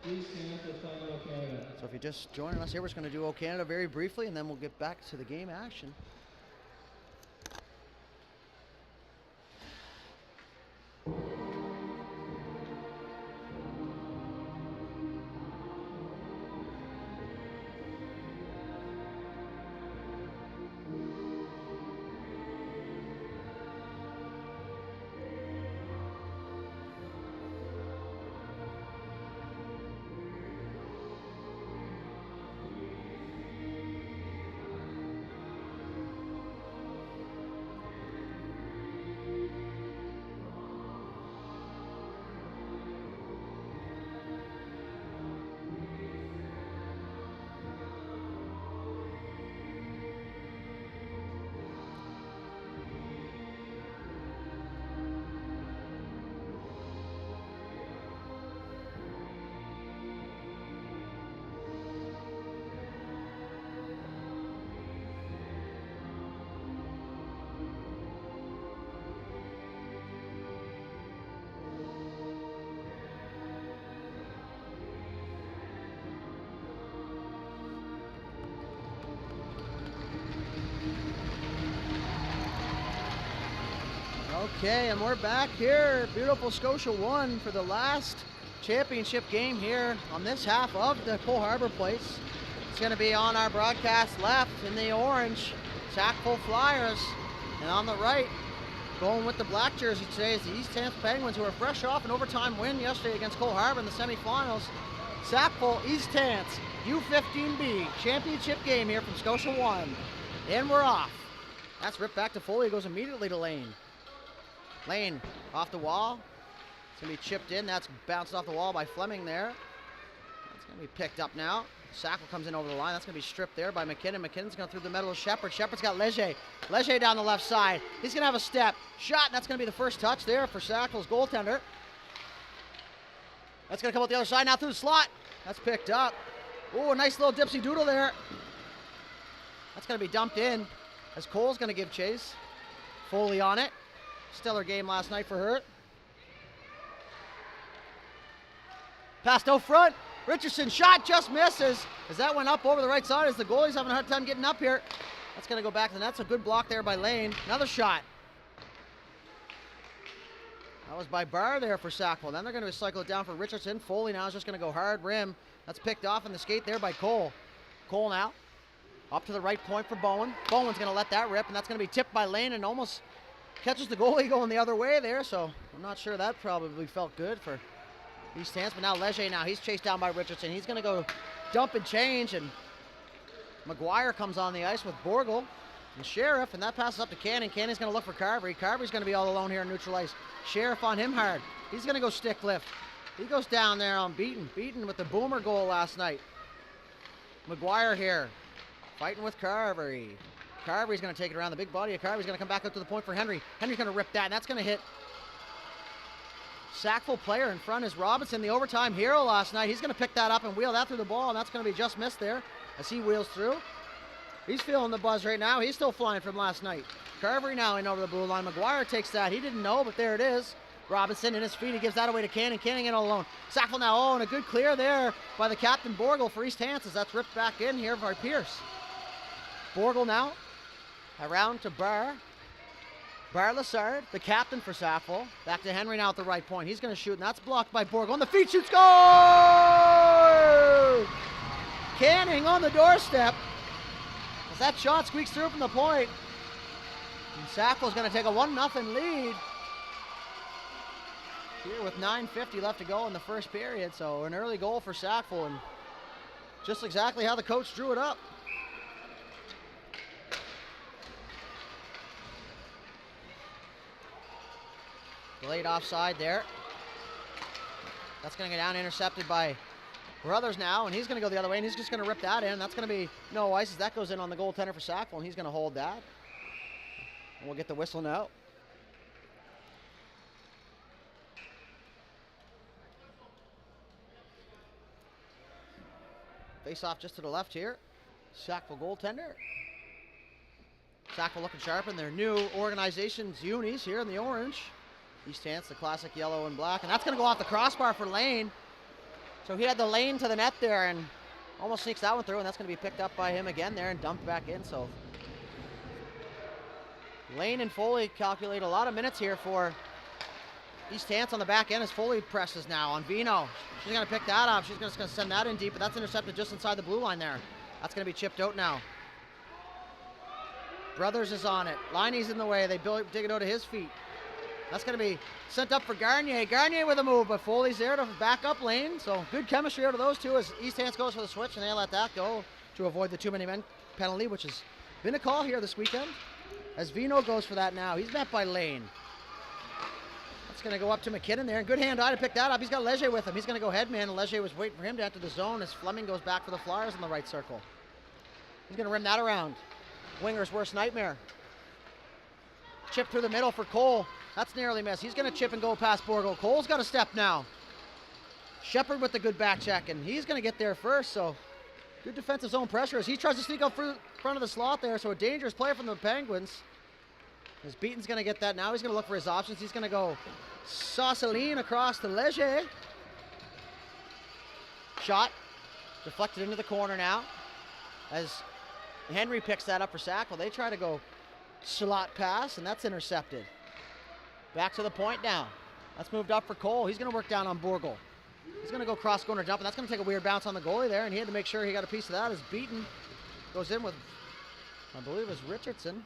So if you're just joining us here, we're just going to do O Canada very briefly, and then we'll get back to the game action. Okay, and we're back here at beautiful Scotia 1 for the last championship game here on this half of the Cole Harbour Place. It's going to be on our broadcast left in the orange, Sackville Flyers, and on the right, going with the black jersey today is the East Hants Penguins, who are fresh off an overtime win yesterday against Cole Harbour in the semifinals. Sackville, East Hants, U15B, championship game here from Scotia 1. And we're off. That's ripped back to Foley, goes immediately to Lane. Lane off the wall. It's going to be chipped in. That's bounced off the wall by Fleming there. That's going to be picked up now. Sackville comes in over the line. That's going to be stripped there by McKinnon. McKinnon's going through the middle of Shepard. Shepard's got Leger. Leger down the left side. He's going to have a step. Shot, and that's going to be the first touch there for Sackville's goaltender. That's going to come out the other side now through the slot. That's picked up. Oh, a nice little dipsy doodle there. That's going to be dumped in as Cole's going to give chase. Foley on it. Stellar game last night for her. Pass no front. Richardson shot just misses as that went up over the right side as the goalie's having a hard time getting up here. That's going to go back to the net. That's a good block there by Lane. Another shot. That was by Barr there for Sackville. Then they're going to cycle it down for Richardson. Foley now is just going to go hard rim. That's picked off in the skate there by Cole. Cole now up to the right point for Bowen. Bowen's going to let that rip, and that's going to be tipped by Lane and almost catches the goalie going the other way there, so I'm not sure that probably felt good for East Hants. But now Leger now, he's chased down by Richardson. He's going to go dump and change, and McGuire comes on the ice with Borgel and Sheriff, and that passes up to Cannon. Cannon's going to look for Carvery. Carvery's going to be all alone here in neutral ice. Sheriff on him hard. He's going to go stick lift. He goes down there on Beaton. Beaton with the boomer goal last night. McGuire here, fighting with Carvery. Carvery's going to take it around the big body of Carvery's going to come back up to the point for Henry. Henry's going to rip that, and that's going to hit Sackville player in front is Robinson, the overtime hero last night. He's going to pick that up and wheel that through the ball, and that's going to be just missed there as he wheels through. He's feeling the buzz right now. He's still flying from last night. Carvery now in over the blue line. McGuire takes that. He didn't know, but there it is. Robinson in his feet. He gives that away to Cannon. Cannon in all alone. Sackville now, oh, and a good clear there by the captain Borgel for East Hants as that's ripped back in here by Pierce. Borgel now around to Barr. Barr Lassard, the captain for Sackville. Back to Henry now at the right point. He's going to shoot, and that's blocked by Borgel. On the feet, shoots, goal! Canning on the doorstep as that shot squeaks through from the point. And Sackville's going to take a 1-0 lead here with 9:50 left to go in the first period. So an early goal for Sackville, and just exactly how the coach drew it up. Delayed offside there. That's going to go down, intercepted by Brothers now, and he's going to go the other way, and he's just going to rip that in. That's going to be no ice as that goes in on the goaltender for Sackville, and he's going to hold that. And we'll get the whistle now. Face off just to the left here. Sackville goaltender. Sackville looking sharp in their new organization's unis here in the orange. East Hants, the classic yellow and black, and that's going to go off the crossbar for Lane. So he had the lane to the net there and almost sneaks that one through, and that's going to be picked up by him again there and dumped back in. So Lane and Foley calculate a lot of minutes here for East Hants on the back end as Foley presses now on Vino. She's going to pick that up. She's just going to send that in deep, but that's intercepted just inside the blue line there. That's going to be chipped out now. Brothers is on it. Liney's in the way. They dig it out of his feet. That's going to be sent up for Garnier. Garnier with a move, but Foley's there to back up Lane. So good chemistry out of those two as East Hants goes for the switch, and they let that go to avoid the too many men penalty, which has been a call here this weekend. As Vino goes for that now. He's met by Lane. That's going to go up to McKinnon there. And good hand eye to pick that up. He's got Leger with him. He's going to go head man, and Leger was waiting for him to enter the zone as Fleming goes back for the Flyers in the right circle. He's going to rim that around. Winger's worst nightmare. Chip through the middle for Cole. That's narrowly missed. He's going to chip and go past Borgo. Cole's got a step now. Shepard with the good back check, and he's going to get there first, so good defensive zone pressure as he tries to sneak up front of the slot there, so a dangerous play from the Penguins. As Beaton's going to get that now. He's going to look for his options. He's going to go Sauceline across to Leger. Shot. Deflected into the corner now. As Henry picks that up for Sackville. They try to go slot pass, and that's intercepted. Back to the point now. That's moved up for Cole. He's going to work down on Borgle. He's going to go cross corner jump, and that's going to take a weird bounce on the goalie there, and he had to make sure he got a piece of that as Beaton goes in with, I believe it was Richardson.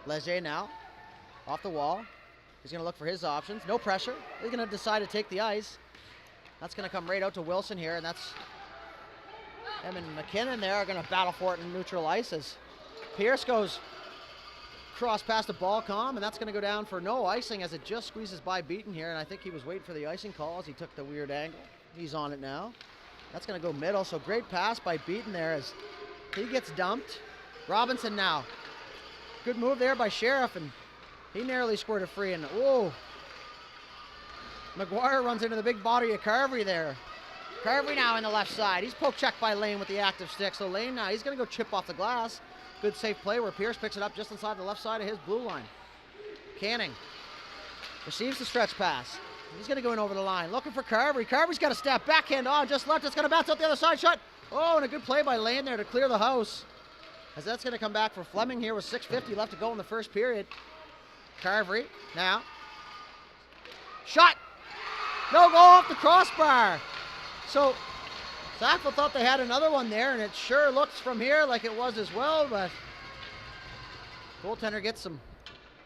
Leger now, off the wall. He's going to look for his options. No pressure. He's going to decide to take the ice. That's going to come right out to Wilson here, and that's him and McKinnon there are going to battle for it in neutral ice as Pierce goes cross past the ball comm, and that's going to go down for no icing as it just squeezes by Beaton here, and I think he was waiting for the icing call as he took the weird angle. He's on it now. That's going to go middle, so great pass by Beaton there as he gets dumped. Robinson now. Good move there by Sheriff, and he narrowly scored it free, and whoa. McGuire runs into the big body of Carvery there. Carvery now in the left side. He's poke checked by Lane with the active stick, so Lane now, he's going to go chip off the glass. Good safe play where Pierce picks it up just inside the left side of his blue line. Canning receives the stretch pass. He's going to go in over the line, looking for Carvery. Carvery's got a step, backhand on, just left. It's going to bounce out the other side, shot. Oh, and a good play by Lane there to clear the house. As that's going to come back for Fleming here with 6:50 left to go in the first period. Carvery now. Shot! No goal off the crossbar. So Sackville thought they had another one there, and it sure looks from here like it was as well, but goaltender gets some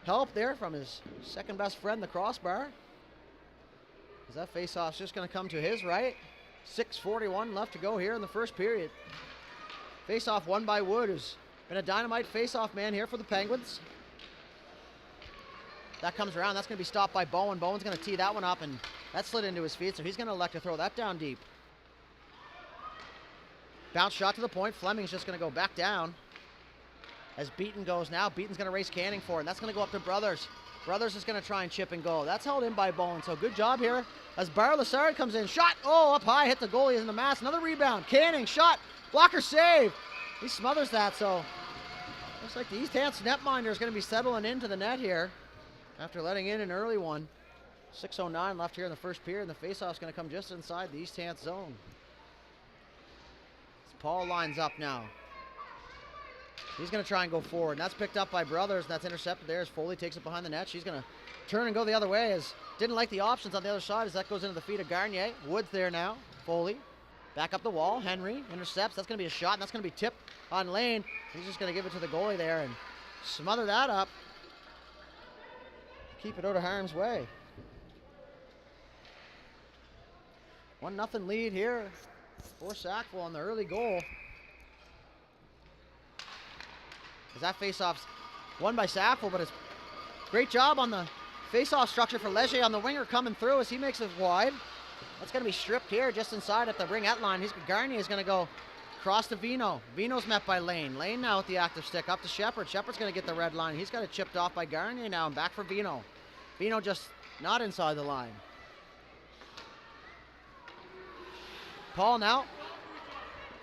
help there from his second best friend, the crossbar. As that faceoff's just going to come to his right. 6:41 left to go here in the first period. Faceoff won by Wood, who's been a dynamite faceoff man here for the Penguins. That comes around. That's going to be stopped by Bowen. Bowen's going to tee that one up, and that slid into his feet, so he's going to elect to throw that down deep. Bounce shot to the point. Fleming's just going to go back down as Beaton goes now. Beaton's going to race Canning for it, and that's going to go up to Brothers. Brothers is going to try and chip and go. That's held in by Bowen, so good job here as Bar Lassard comes in. Shot, oh, up high, hit the goalie in the mask. Another rebound. Canning, shot, blocker save. He smothers that, so looks like the East Hants netminder is going to be settling into the net here after letting in an early one. 6:09 left here in the first period, and the faceoff is going to come just inside the East Hants zone. Paul lines up now. He's going to try and go forward, and that's picked up by Brothers, and that's intercepted there as Foley takes it behind the net. She's going to turn and go the other way as didn't like the options on the other side as that goes into the feet of Garnier. Woods there now. Foley back up the wall. Henry intercepts. That's going to be a shot, and that's going to be tipped on Lane. He's just going to give it to the goalie there and smother that up. Keep it out of harm's way. 1-0 lead here for Sackville on the early goal. As that faceoff's won by Sackville, but it's great job on the faceoff structure for Leger on the winger coming through as he makes it wide. That's going to be stripped here just inside at the ringette line. Garnier is going to go across to Vino. Vino's met by Lane. Lane now with the active stick up to Shepard. Shepard's going to get the red line. He's got it chipped off by Garnier now and back for Vino. Vino just not inside the line. Paul now.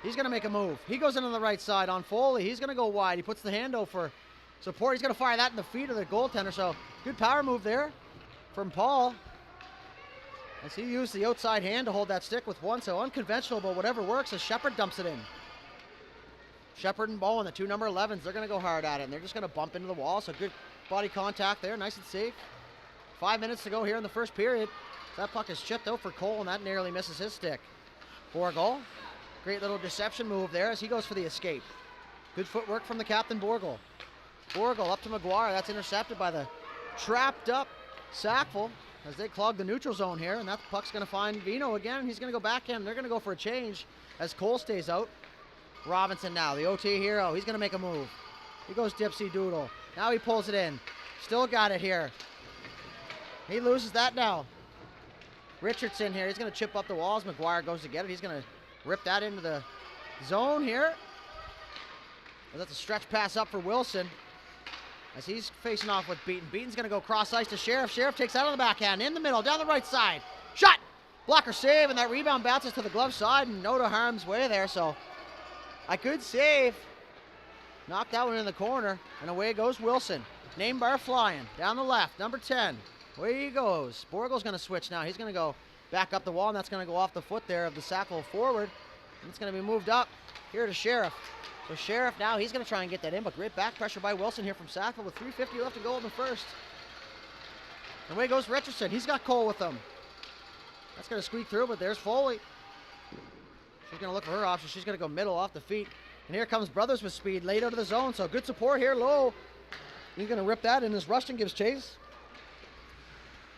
He's going to make a move. He goes in on the right side on Foley. He's going to go wide. He puts the hand out for support. He's going to fire that in the feet of the goaltender. So good power move there from Paul. As he used the outside hand to hold that stick with one, so unconventional, but whatever works as Shepard dumps it in. Shepard and Bowen, the two number 11s, they're going to go hard at it, and they're just going to bump into the wall, so good body contact there, nice and safe. 5 minutes to go here in the first period. That puck is chipped out for Cole, and that nearly misses his stick. Borgel, great little deception move there as he goes for the escape. Good footwork from the captain, Borgel. Borgel up to McGuire, that's intercepted by the trapped up Sackville as they clog the neutral zone here, and that puck's going to find Vino again. He's going to go backhand. They're going to go for a change as Cole stays out. Robinson now, the OT hero. He's going to make a move. He goes dipsy doodle. Now he pulls it in. Still got it here. He loses that now. Richardson here. He's going to chip up the walls. McGuire goes to get it. He's going to rip that into the zone here. Well, that's a stretch pass up for Wilson as he's facing off with Beaton. Beaton's going to go cross ice to Sheriff. Sheriff takes out on the backhand, in the middle, down the right side. Shot! Blocker save, and that rebound bounces to the glove side and no to harm's way there, so a good save. Knocked that one in the corner, and away goes Wilson. Name bar flying, down the left, number 10. Away he goes. Borgel's going to switch now. He's going to go back up the wall, and that's going to go off the foot there of the Sackville forward. And it's going to be moved up here to Sheriff. So Sheriff now, he's going to try and get that in, but great back pressure by Wilson here from Sackville with 3:50 left to go in the first. And away goes Richardson. He's got Cole with him. That's going to squeak through, but there's Foley. She's going to look for her option. She's going to go middle off the feet. And here comes Brothers with speed, laid out of the zone. So good support here, low. He's going to rip that in as Rushton gives chase.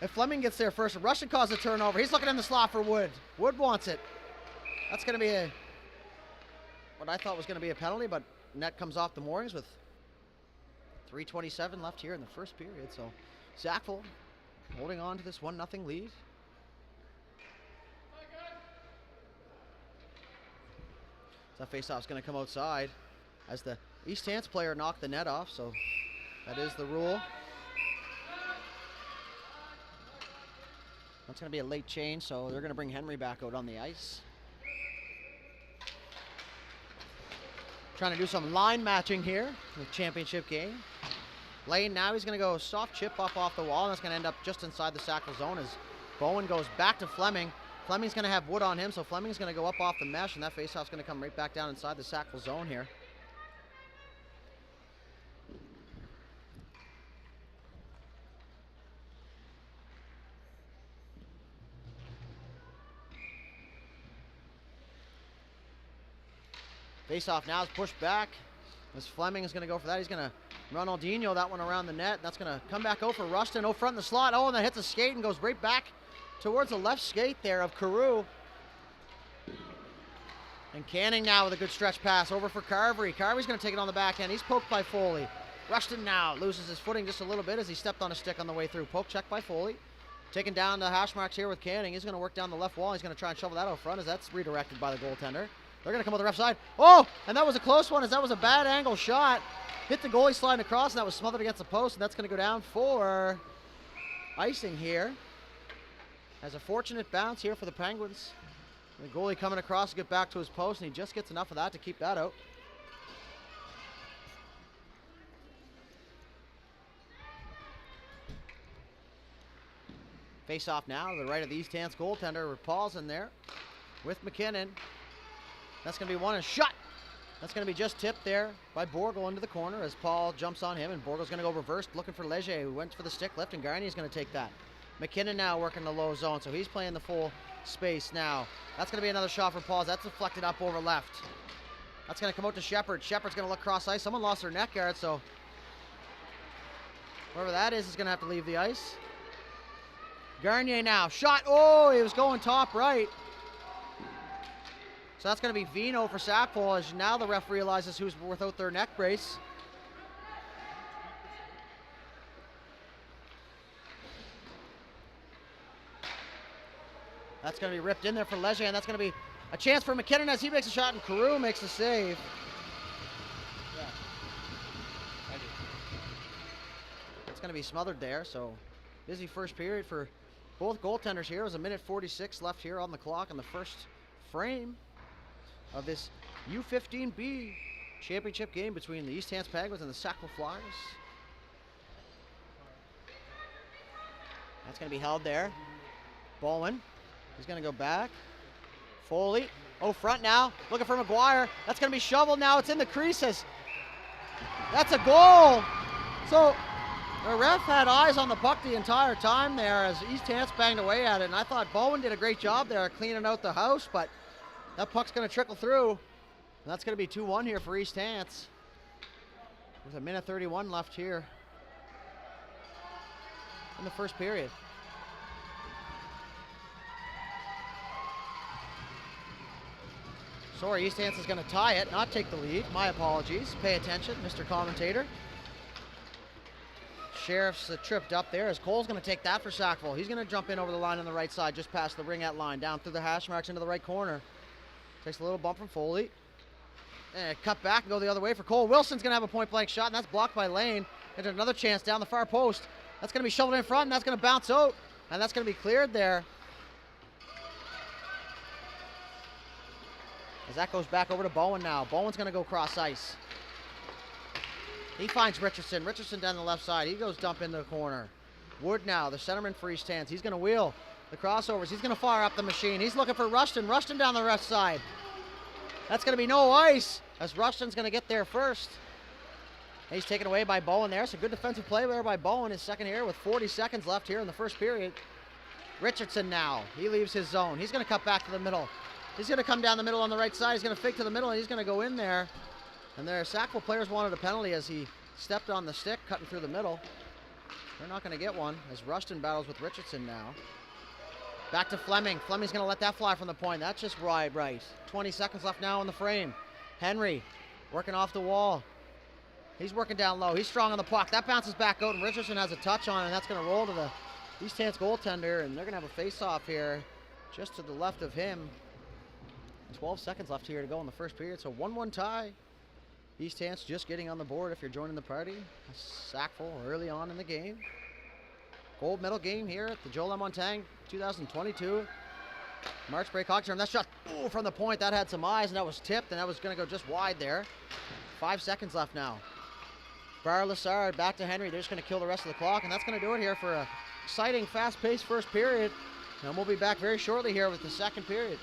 If Fleming gets there first, Rushton causes a turnover. He's looking in the slot for Wood. Wood wants it. That's going to be what I thought was going to be a penalty, but net comes off the moorings with 3:27 left here in the first period. So Sackville holding on to this 1-0 lead. That faceoff's going to come outside as the East Hants player knocked the net off, so that is the rule. That's going to be a late change, so they're going to bring Henry back out on the ice. Trying to do some line matching here in the championship game. Lane now, he's going to go soft chip up off the wall, and that's going to end up just inside the Sackville zone as Bowen goes back to Fleming. Fleming's going to have Wood on him, so Fleming's going to go up off the mesh, and that faceoff's going to come right back down inside the Sackville zone here. Faceoff now is pushed back as Fleming is going to go for that. He's going to Ronaldinho that one around the net. That's going to come back out for Rushton. Oh, front in the slot. Oh, and that hits a skate and goes right back towards the left skate there of Carew. And Canning now with a good stretch pass over for Carvery. Carvery's going to take it on the backhand. He's poked by Foley. Rushton now loses his footing just a little bit as he stepped on a stick on the way through. Poke check by Foley. Taking down the hash marks here with Canning. He's going to work down the left wall. He's going to try and shovel that out front as that's redirected by the goaltender. They're going to come with the left side. Oh, and that was a close one as that was a bad angle shot. Hit the goalie sliding across, and that was smothered against the post, and that's going to go down for icing here. Has a fortunate bounce here for the Penguins. The goalie coming across to get back to his post, and he just gets enough of that to keep that out. Face off now to the right of the East Hants goaltender. Paul's in there with McKinnon. That's going to be one and shot. That's going to be just tipped there by Borgel into the corner as Paul jumps on him, and Borgel's going to go reversed looking for Leger, who went for the stick lift, and Garney's going to take that. McKinnon now working the low zone, so he's playing the full space now. That's going to be another shot for Paul. That's deflected up over left. That's going to come out to Shepard. Shepard's going to look cross ice. Someone lost their net guard, so whoever that is going to have to leave the ice. Garnier now. Shot. Oh, he was going top right. So that's going to be Vino for Sackville as now the ref realizes who's without their neck brace. That's going to be ripped in there for Leger, and that's going to be a chance for McKinnon as he makes a shot, and Carew makes a save. Yeah. It's going to be smothered there, so busy first period for both goaltenders here. It was 1:46 left here on the clock in the first frame of this U15B championship game between the East Hants Penguins and the Sackville Flyers. That's going to be held there. Bowen He's going to go back. Foley. Oh, front now. Looking for McGuire. That's going to be shoveled now. It's in the creases. That's a goal. So the ref had eyes on the puck the entire time there as East Hants banged away at it. And I thought Bowen did a great job there cleaning out the house, but that puck's going to trickle through. And that's going to be 2-1 here for East Hants. There's a minute 31 left here in the first period. Sorry, East Hants is going to tie it, not take the lead. My apologies. Pay attention, Mr. Commentator. Sheriff's tripped up there as Cole's going to take that for Sackville. He's going to jump in over the line on the right side, just past the ringette line, down through the hash marks into the right corner. Takes a little bump from Foley. And cut back and go the other way for Cole. Wilson's going to have a point-blank shot, and that's blocked by Lane. There's another chance down the far post. That's going to be shoveled in front, and that's going to bounce out. And that's going to be cleared there. As that goes back over to Bowen now. Bowen's going to go cross ice. He finds Richardson. Richardson down the left side. He goes dump into the corner. Wood now, the centerman for East Hants. He's going to wheel the crossovers. He's going to fire up the machine. He's looking for Rushton. Rushton down the left side. That's going to be no ice as Rushton's going to get there first. He's taken away by Bowen there. So good defensive play there by Bowen. His second here with 40 seconds left here in the first period. Richardson now. He leaves his zone. He's going to cut back to the middle. He's going to come down the middle on the right side. He's going to fake to the middle, and he's going to go in there. And their Sackville players wanted a penalty as he stepped on the stick, cutting through the middle. They're not going to get one as Rushton battles with Richardson now. Back to Fleming. Fleming's going to let that fly from the point. That's just right. 20 seconds left now in the frame. Henry working off the wall. He's working down low. He's strong on the puck. That bounces back out, and Richardson has a touch on it, and that's going to roll to the East Hants goaltender, and they're going to have a face-off here just to the left of him. 12 seconds left here to go in the first period, so 1-1 tie. East Hants just getting on the board if you're joining the party. Sackville early on in the game. Gold medal game here at the Joe Lamontagne 2022 March Break Hockey Tournament. That shot from the point, that had some eyes, and that was tipped, and that was going to go just wide there. 5 seconds left now. Bar Lassard back to Henry. They're just going to kill the rest of the clock, and that's going to do it here for a exciting, fast-paced first period. And we'll be back very shortly here with the second period.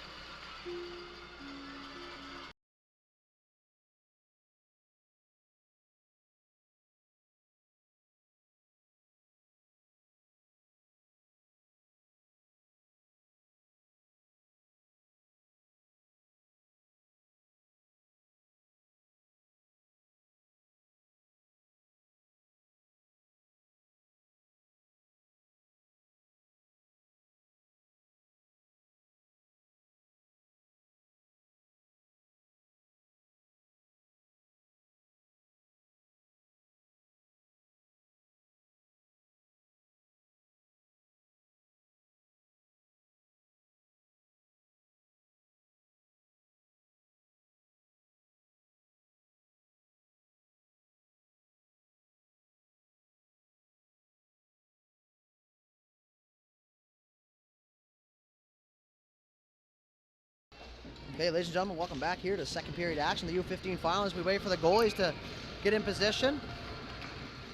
Okay, ladies and gentlemen, welcome back here to second period action, the U15 final, as we wait for the goalies to get in position.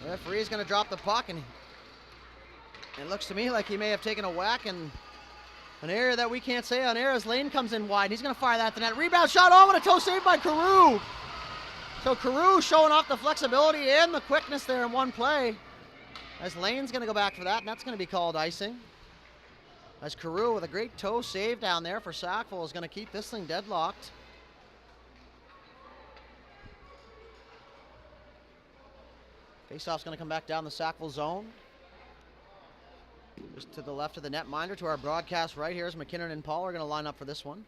The referee is going to drop the puck, and it looks to me like he may have taken a whack in an area that we can't say on air as Lane comes in wide. He's going to fire that at the net. Rebound shot, what a toe save by Carew. So Carew showing off the flexibility and the quickness there in one play, as Lane's going to go back for that, and that's going to be called icing. As Carew with a great toe save down there for Sackville is going to keep this thing deadlocked. Faceoff's going to come back down the Sackville zone. Just to the left of the netminder to our broadcast right here is McKinnon and Paul are going to line up for this one.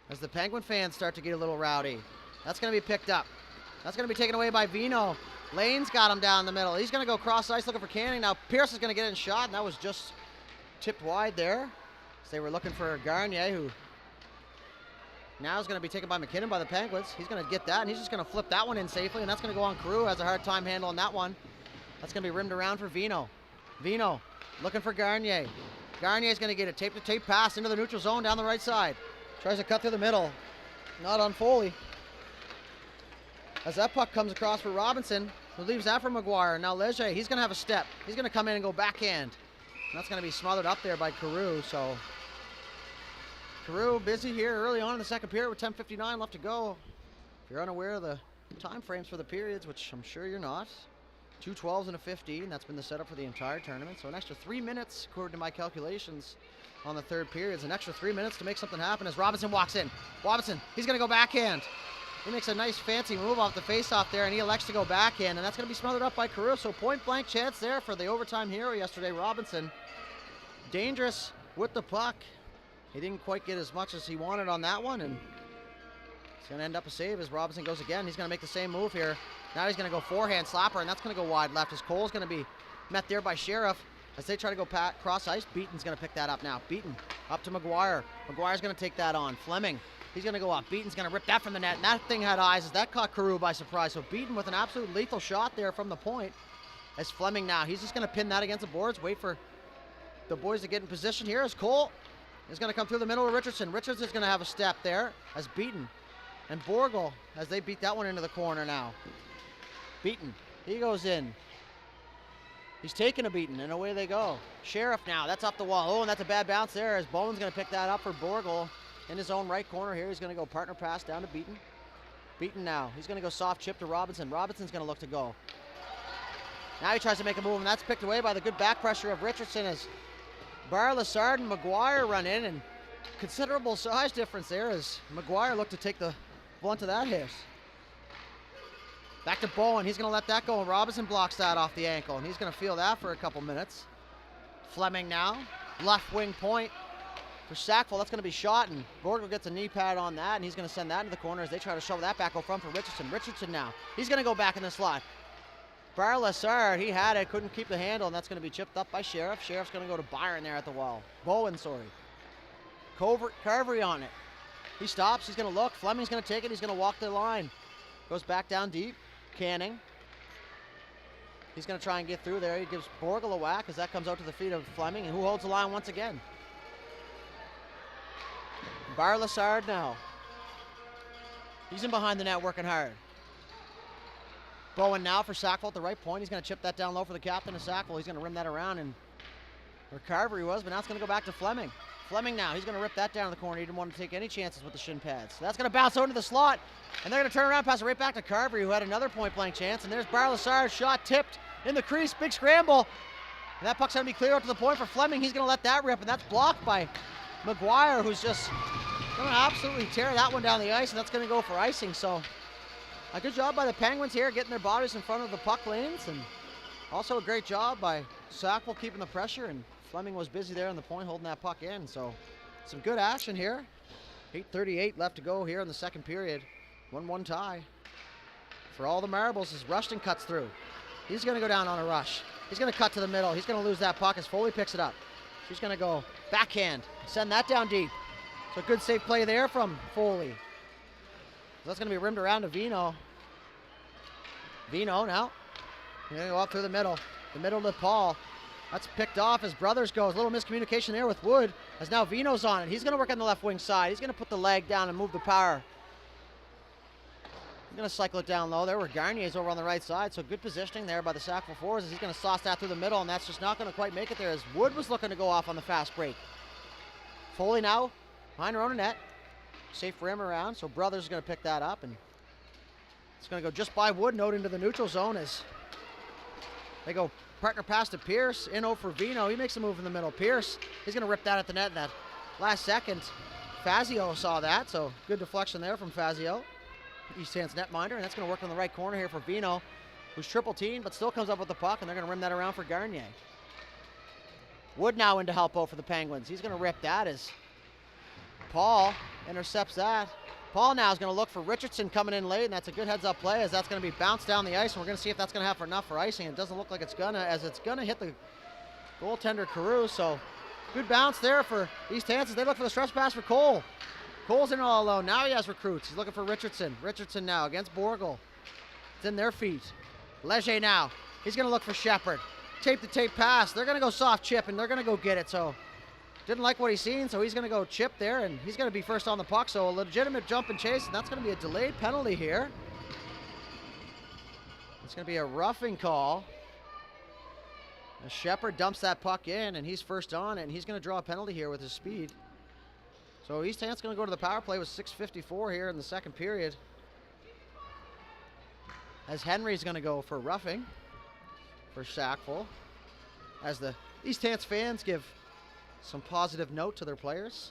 As the Penguin fans start to get a little rowdy. That's going to be picked up. That's going to be taken away by Vino. Lane's got him down the middle. He's going to go cross ice looking for Canning. Now Pierce is going to get in shot, and that was just tipped wide there. So they were looking for Garnier, who now is going to be taken by McKinnon by the Penguins. He's going to get that, and he's just going to flip that one in safely, and that's going to go on Carew. Has a hard time handling that one. That's going to be rimmed around for Vino. Vino looking for Garnier. Garnier's going to get a tape-to-tape pass into the neutral zone down the right side. Tries to cut through the middle. Not on Foley. As that puck comes across for Robinson, who leaves that for McGuire. Now Leger, he's going to have a step. He's going to come in and go backhand. That's going to be smothered up there by Carew. So Carew busy here early on in the second period with 10:59 left to go. If you're unaware of the time frames for the periods, which I'm sure you're not, 2 12s and a 15. That's been the setup for the entire tournament. So an extra 3 minutes, according to my calculations, on the third period. It's an extra 3 minutes to make something happen as Robinson walks in. Robinson, he's going to go backhand. He makes a nice fancy move off the face-off there, and he elects to go backhand, and that's going to be smothered up by Carew. So point-blank chance there for the overtime hero yesterday, Robinson. Dangerous with the puck. He didn't quite get as much as he wanted on that one, and it's going to end up a save as Robinson goes again. He's going to make the same move here. Now he's going to go forehand slapper, and that's going to go wide left as Cole's going to be met there by Sheriff. As they try to go cross ice, Beaton's going to pick that up now. Beaton up to McGuire. McGuire's going to take that on. Fleming, he's going to go up. Beaton's going to rip that from the net, and that thing had eyes as that caught Carew by surprise. So Beaton with an absolute lethal shot there from the point. As Fleming now, he's just going to pin that against the boards, wait for the boys to get in position here as Cole is going to come through the middle of Richardson. Richardson's going to have a step there as Beaton and Borgel as they beat that one into the corner now. Beaton, he goes in. He's taking a beating, and away they go. Sheriff now, that's up the wall. Oh, and that's a bad bounce there as Bowen's going to pick that up for Borgel in his own right corner here. He's going to go partner pass down to Beaton. Beaton now, he's going to go soft chip to Robinson. Robinson's going to look to go. Now he tries to make a move, and that's picked away by the good back pressure of Richardson as Bar, Lassard, and McGuire run in, and considerable size difference there as McGuire looked to take the blunt of that hit. Back to Bowen, he's going to let that go, and Robinson blocks that off the ankle, and he's going to feel that for a couple minutes. Fleming now, left wing point for Sackville. That's going to be shot, and Borgel gets a knee pad on that, and he's going to send that into the corner as they try to shove that back out front for Richardson. Richardson now, he's going to go back in the slot. Bar Lassard, he had it, couldn't keep the handle, and that's going to be chipped up by Sheriff. Sheriff's going to go to Byron there at the wall. Bowen, sorry. Carvery on it. He stops, he's going to look. Fleming's going to take it, he's going to walk the line. Goes back down deep. Canning. He's going to try and get through there. He gives Borgel a whack as that comes out to the feet of Fleming, and who holds the line once again? Bar Lassard now. He's in behind the net working hard. Bowen now for Sackville at the right point. He's going to chip that down low for the captain of Sackville. He's going to rim that around, and where Carver he was, but now it's going to go back to Fleming. Fleming now, he's going to rip that down in the corner. He didn't want to take any chances with the shin pads. So that's going to bounce out into the slot, and they're going to turn around and pass it right back to Carver, who had another point-blank chance, and there's Bar Lassard's shot tipped in the crease, big scramble, and that puck's going to be cleared out to the point for Fleming. He's going to let that rip, and that's blocked by McGuire, who's just going to absolutely tear that one down the ice, and that's going to go for icing. So a good job by the Penguins here, getting their bodies in front of the puck lanes, and also a great job by Sackville keeping the pressure, and Fleming was busy there on the point holding that puck in. So some good action here. 8:38 left to go here in the second period. 1-1 tie. For all the marbles as Rushton cuts through. He's going to go down on a rush. He's going to cut to the middle. He's going to lose that puck as Foley picks it up. She's going to go backhand, send that down deep. So good safe play there from Foley. So that's going to be rimmed around to Vino. Vino now. He's going to go up through the middle to Paul. That's picked off as Brothers goes. A little miscommunication there with Wood as now Vino's on it. He's going to work on the left wing side. He's going to put the leg down and move the power. He's going to cycle it down low there where Garnier's over on the right side. So good positioning there by the Sackville forwards as he's going to sauce that through the middle, and that's just not going to quite make it there as Wood was looking to go off on the fast break. Foley now behind her own net. Safe rim around, so Brothers is going to pick that up, and it's going to go just by Wood, note into the neutral zone as they go partner pass to Pierce, in for Vino. He makes a move in the middle. Pierce, he's going to rip that at the net in that last second. Fazio saw that, so good deflection there from Fazio. East Hants netminder, and that's going to work on the right corner here for Vino, who's triple teamed, but still comes up with the puck, and they're going to rim that around for Garnier. Wood now into help out for the Penguins. He's going to rip that as Paul intercepts that. Paul now is going to look for Richardson coming in late, and that's a good heads-up play as that's going to be bounced down the ice, and we're going to see if that's going to have enough for icing. It doesn't look like it's going to, as it's going to hit the goaltender Carew, so good bounce there for East Hants as they look for the stretch pass for Cole. Cole's in all alone. Now he has recruits. He's looking for Richardson. Richardson now against Borgel. It's in their feet. Leger now. He's going to look for Shepard. Tape-to-tape pass. They're going to go soft chip, and they're going to go get it, so didn't like what he's seen, so he's going to go chip there, and he's going to be first on the puck, so a legitimate jump and chase, and that's going to be a delayed penalty here. It's going to be a roughing call Shepard dumps that puck in, and he's first on it, and he's going to draw a penalty here with his speed. So East Hants going to go to the power play with 6:54 here in the second period. As Henry's going to go for roughing for Sackville. As the East Hants fans give some positive note to their players.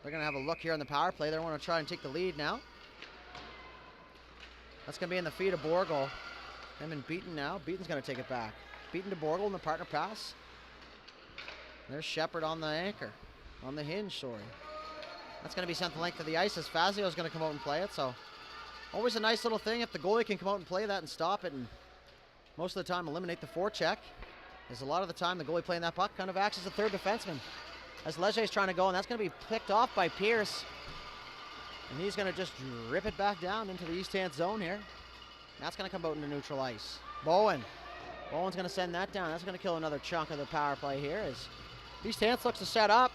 They're going to have a look here on the power play. They want to try and take the lead now. That's going to be in the feet of Borgel. Him and Beaton now. Beaton's going to take it back. Beaton to Borgel in the partner pass. There's Shepard on the anchor. On the hinge, sorry. That's going to be sent the length of the ice as Fazio's going to come out and play it. So always a nice little thing if the goalie can come out and play that and stop it and most of the time eliminate the forecheck. As a lot of the time the goalie playing that puck kind of acts as a third defenseman. As Leger's trying to go, and that's going to be picked off by Pierce. And he's going to just rip it back down into the East Hants zone here. That's going to come out into neutral ice. Bowen's going to send that down. That's going to kill another chunk of the power play here as East Hants looks to set up.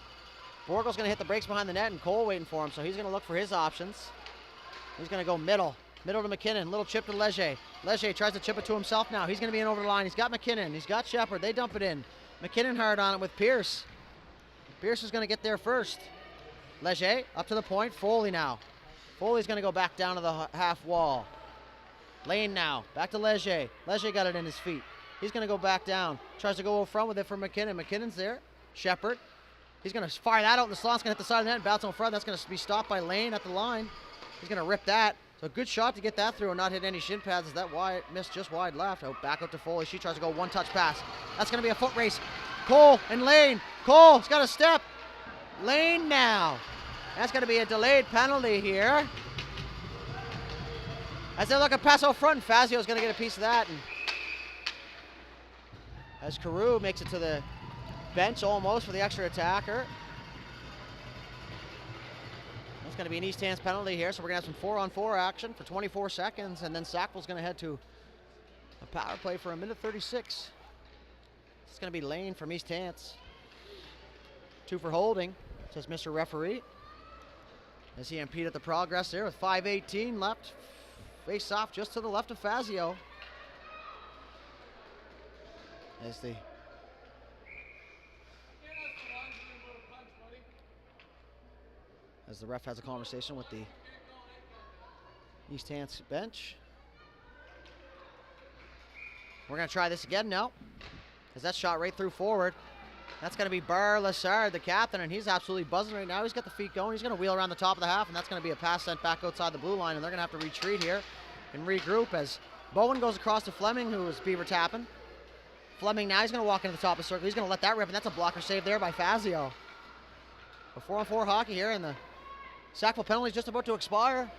Borgel's going to hit the brakes behind the net and Cole waiting for him, so he's going to look for his options. He's going to go middle to McKinnon, little chip to Leger. Leger tries to chip it to himself now. He's going to be in over the line. He's got McKinnon. He's got Shepard. They dump it in. McKinnon hard on it with Pierce. Pierce is going to get there first. Leger up to the point. Foley now. Foley's going to go back down to the half wall. Lane now. Back to Leger. Leger got it in his feet. He's going to go back down. Tries to go over front with it for McKinnon. McKinnon's there. Shepard. He's going to fire that out in the slot. It's going to hit the side of the net and bounce on front. That's going to be stopped by Lane at the line. He's going to rip that. So a good shot to get that through and not hit any shin pads as that wide missed just wide left. Oh, back up to Foley. She tries to go one-touch pass. That's going to be a foot race. Cole and Lane. Cole's got a step. Lane now. That's going to be a delayed penalty here. As they look at pass out front, Fazio's going to get a piece of that. And as Carew makes it to the bench almost for the extra attacker. That's going to be an East Hants penalty here, so we're going to have some 4-on-4 action for 24 seconds, and then Sackville's going to head to a power play for 1:36. It's going to be Lane from East Hants. 2 for holding, says Mr. Referee. As he impeded the progress there with 5:18 left. Face off just to the left of Fazio. As the ref has a conversation with the East Hants bench. We're going to try this again now. As that shot right through forward. That's going to be Bar Lassard, the captain, and he's absolutely buzzing right now. He's got the feet going. He's going to wheel around the top of the half, and that's going to be a pass sent back outside the blue line, and they're going to have to retreat here and regroup as Bowen goes across to Fleming, who is beaver tapping. Fleming now, he's going to walk into the top of the circle. He's going to let that rip, and that's a blocker save there by Fazio. A 4-on-4 hockey here, and the Sackville penalty is just about to expire.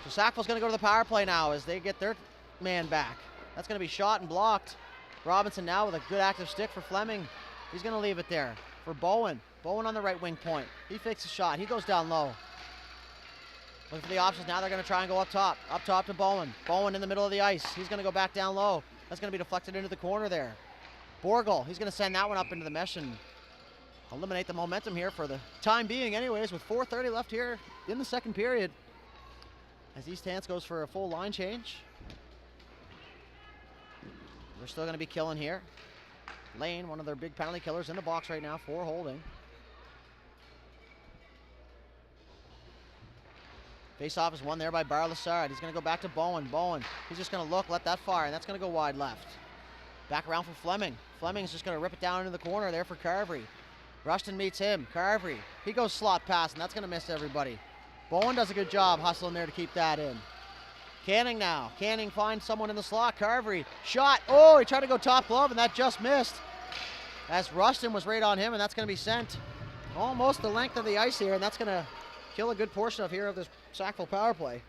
So Sackville's going to go to the power play now as they get their man back. That's going to be shot and blocked. Robinson now with a good active stick for Fleming. He's going to leave it there for Bowen. Bowen on the right wing point. He fakes the shot. He goes down low. Looking for the options now. They're going to try and go up top. Up top to Bowen. Bowen in the middle of the ice. He's going to go back down low. That's going to be deflected into the corner there. Borgel, he's going to send that one up into the mesh and eliminate the momentum here for the time being anyways, with 4:30 left here in the second period. As East Hants goes for a full line change. We're still going to be killing here. Lane, one of their big penalty killers, in the box right now for holding. Face-off is won there by Bar Lassard. He's going to go back to Bowen. Bowen, he's just going to look, let that fire, and that's going to go wide left. Back around for Fleming. Fleming's just going to rip it down into the corner there for Carvery. Rushton meets him. Carvery, he goes slot pass, and that's going to miss everybody. Bowen does a good job hustling there to keep that in. Canning now. Canning finds someone in the slot. Carvery, shot. Oh, he tried to go top glove, and that just missed. As Rushton was right on him, and that's going to be sent almost the length of the ice here, and that's going to kill a good portion of this Sackville power play.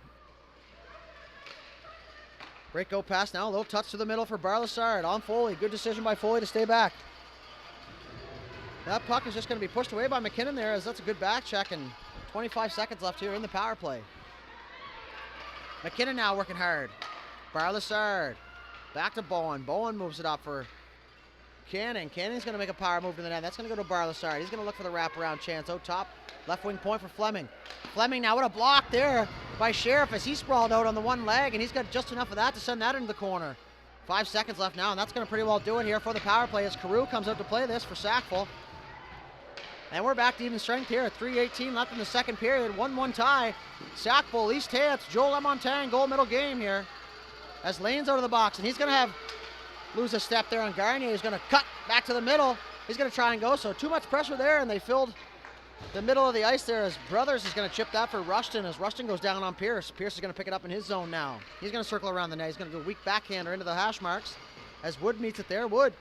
Great go pass now. A little touch to the middle for Bar Lassard on Foley. Good decision by Foley to stay back. That puck is just going to be pushed away by McKinnon there, as that's a good back check, and 25 seconds left here in the power play. McKinnon now working hard. Bar Lassard. Back to Bowen. Bowen moves it up for Canning. Canning's going to make a power move to the net. That's going to go to Bar Lassard. He's going to look for the wraparound chance out top. Left wing point for Fleming. Fleming now, what a block there by Sheriff as he sprawled out on the one leg, and he's got just enough of that to send that into the corner. 5 seconds left now, and that's going to pretty well do it here for the power play as Carew comes out to play this for Sackville. And we're back to even strength here. 3:18 left in the second period. 1-1 tie. Sackville, East Hants, Joel Lamontagne, goal middle game here. As Lane's out of the box, and he's going to lose a step there on Garnier. He's going to cut back to the middle. He's going to try and go, so too much pressure there, and they filled the middle of the ice there as Brothers is going to chip that for Rushton as Rushton goes down on Pierce. Pierce is going to pick it up in his zone now. He's going to circle around the net. He's going to go weak backhander into the hash marks as Wood meets it there. Wood,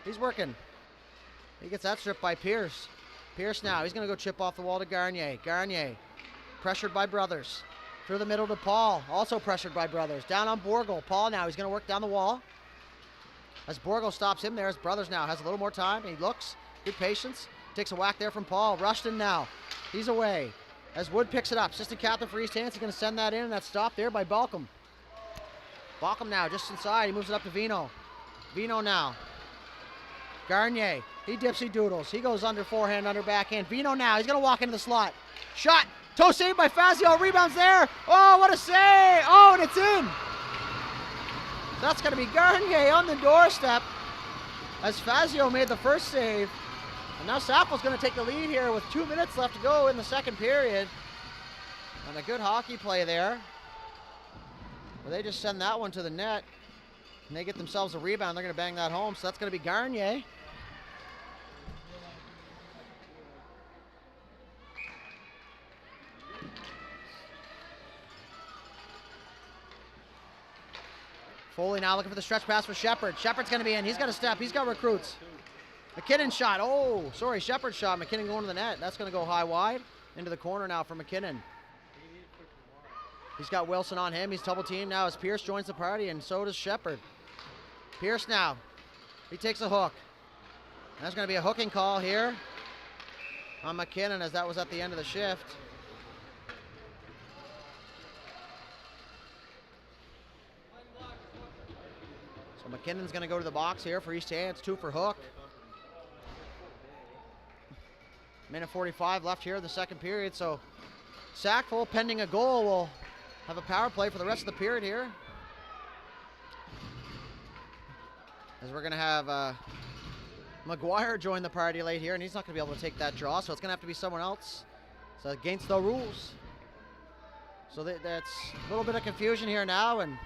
he's working. He gets that stripped by Pierce. Pierce now, he's going to go chip off the wall to Garnier. Garnier, pressured by Brothers. Through the middle to Paul, also pressured by Brothers. Down on Borgle. Paul now, he's going to work down the wall. As Borgle stops him there, as Brothers now has a little more time. He looks, good patience. Takes a whack there from Paul. Rushton now, he's away. As Wood picks it up, assistant captain for East Hants, he's going to send that in, and that's stopped there by Balcom. Balcom now, just inside, he moves it up to Vino. Vino now. Garnier, he dipsy doodles. He goes under forehand, under backhand. Vino now, he's going to walk into the slot. Shot, toe saved by Fazio, rebounds there. Oh, what a save. Oh, and it's in. So that's going to be Garnier on the doorstep as Fazio made the first save. And now Sackville's going to take the lead here with 2 minutes left to go in the second period. And a good hockey play there. Well, they just send that one to the net. And they get themselves a rebound. They're going to bang that home. So that's going to be Garnier. Foley now looking for the stretch pass for Shepard. Shepard's going to be in. He's got a step. He's got recruits. McKinnon shot. Oh, sorry, Shepard shot. McKinnon going to the net. That's going to go high wide into the corner now for McKinnon. He's got Wilson on him. He's double teamed now as Pierce joins the party, and so does Shepard. Pierce now. He takes a hook. There's going to be a hooking call here on McKinnon as that was at the end of the shift. So McKinnon's going to go to the box here for East Hants. 2 for Hook. Minute 45 left here in the second period, so Sackville, pending a goal, will have a power play for the rest of the period here. As we're going to have McGuire join the party late here, and he's not going to be able to take that draw, so it's going to have to be someone else. So against the rules. So that's a little bit of confusion here now, and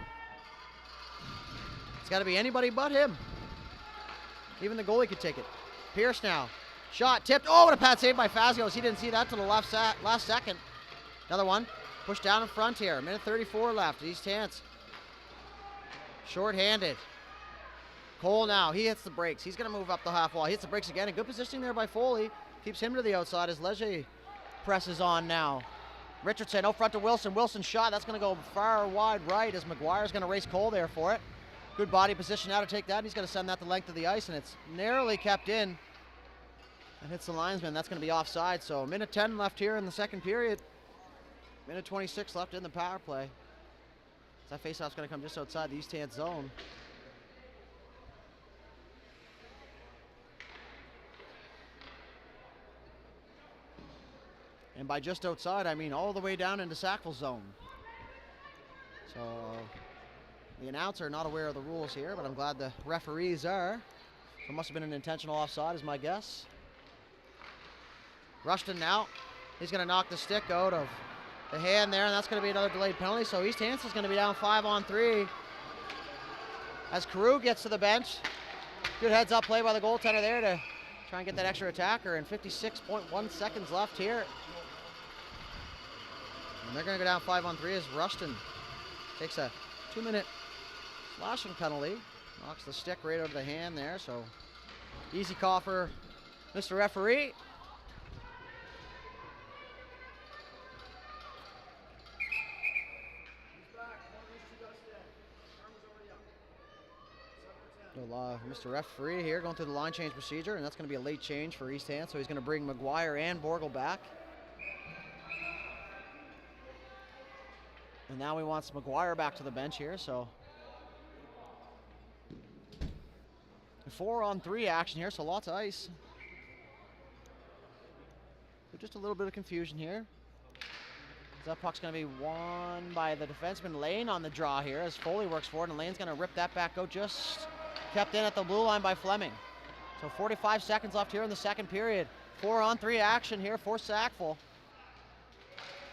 it's got to be anybody but him. Even the goalie could take it. Pierce now. Shot, tipped. Oh, what a pad save by Fazios. He didn't see that till the last second. Another one. Pushed down in front here. Minute 34 left. East Hants. Short-handed. Cole now. He hits the brakes. He's going to move up the half wall. He hits the brakes again. A good positioning there by Foley. Keeps him to the outside as Leger presses on now. Richardson out front to Wilson. Wilson shot. That's going to go far wide right as McGuire's going to race Cole there for it. Good body position now to take that. He's going to send that the length of the ice, and it's narrowly kept in. And hits the linesman. That's going to be offside. So minute 10 left here in the second period. Minute 26 left in the power play. That faceoff's going to come just outside the East Hants zone. And by just outside, I mean all the way down into Sackville zone. So the announcer not aware of the rules here, but I'm glad the referees are. So it must have been an intentional offside is my guess. Rushton now, he's going to knock the stick out of the hand there, and that's going to be another delayed penalty. So East Hants is going to be down 5-on-3 as Carew gets to the bench. Good heads-up play by the goaltender there to try and get that extra attacker, and 56.1 seconds left here. And they're going to go down 5-on-3 as Rushton takes a 2-minute slashing penalty. Knocks the stick right out of the hand there, so easy call for Mr. Referee. Mr. Referee here going through the line change procedure, and that's going to be a late change for East Hants, so he's going to bring McGuire and Borgle back. And now he wants McGuire back to the bench here, so 4-on-3 action here, so lots of ice. So just a little bit of confusion here. That puck's going to be won by the defenseman Lane on the draw here as Foley works forward, and Lane's going to rip that back out, just kept in at the blue line by Fleming. So 45 seconds left here in the second period. 4-on-3 action here for Sackville.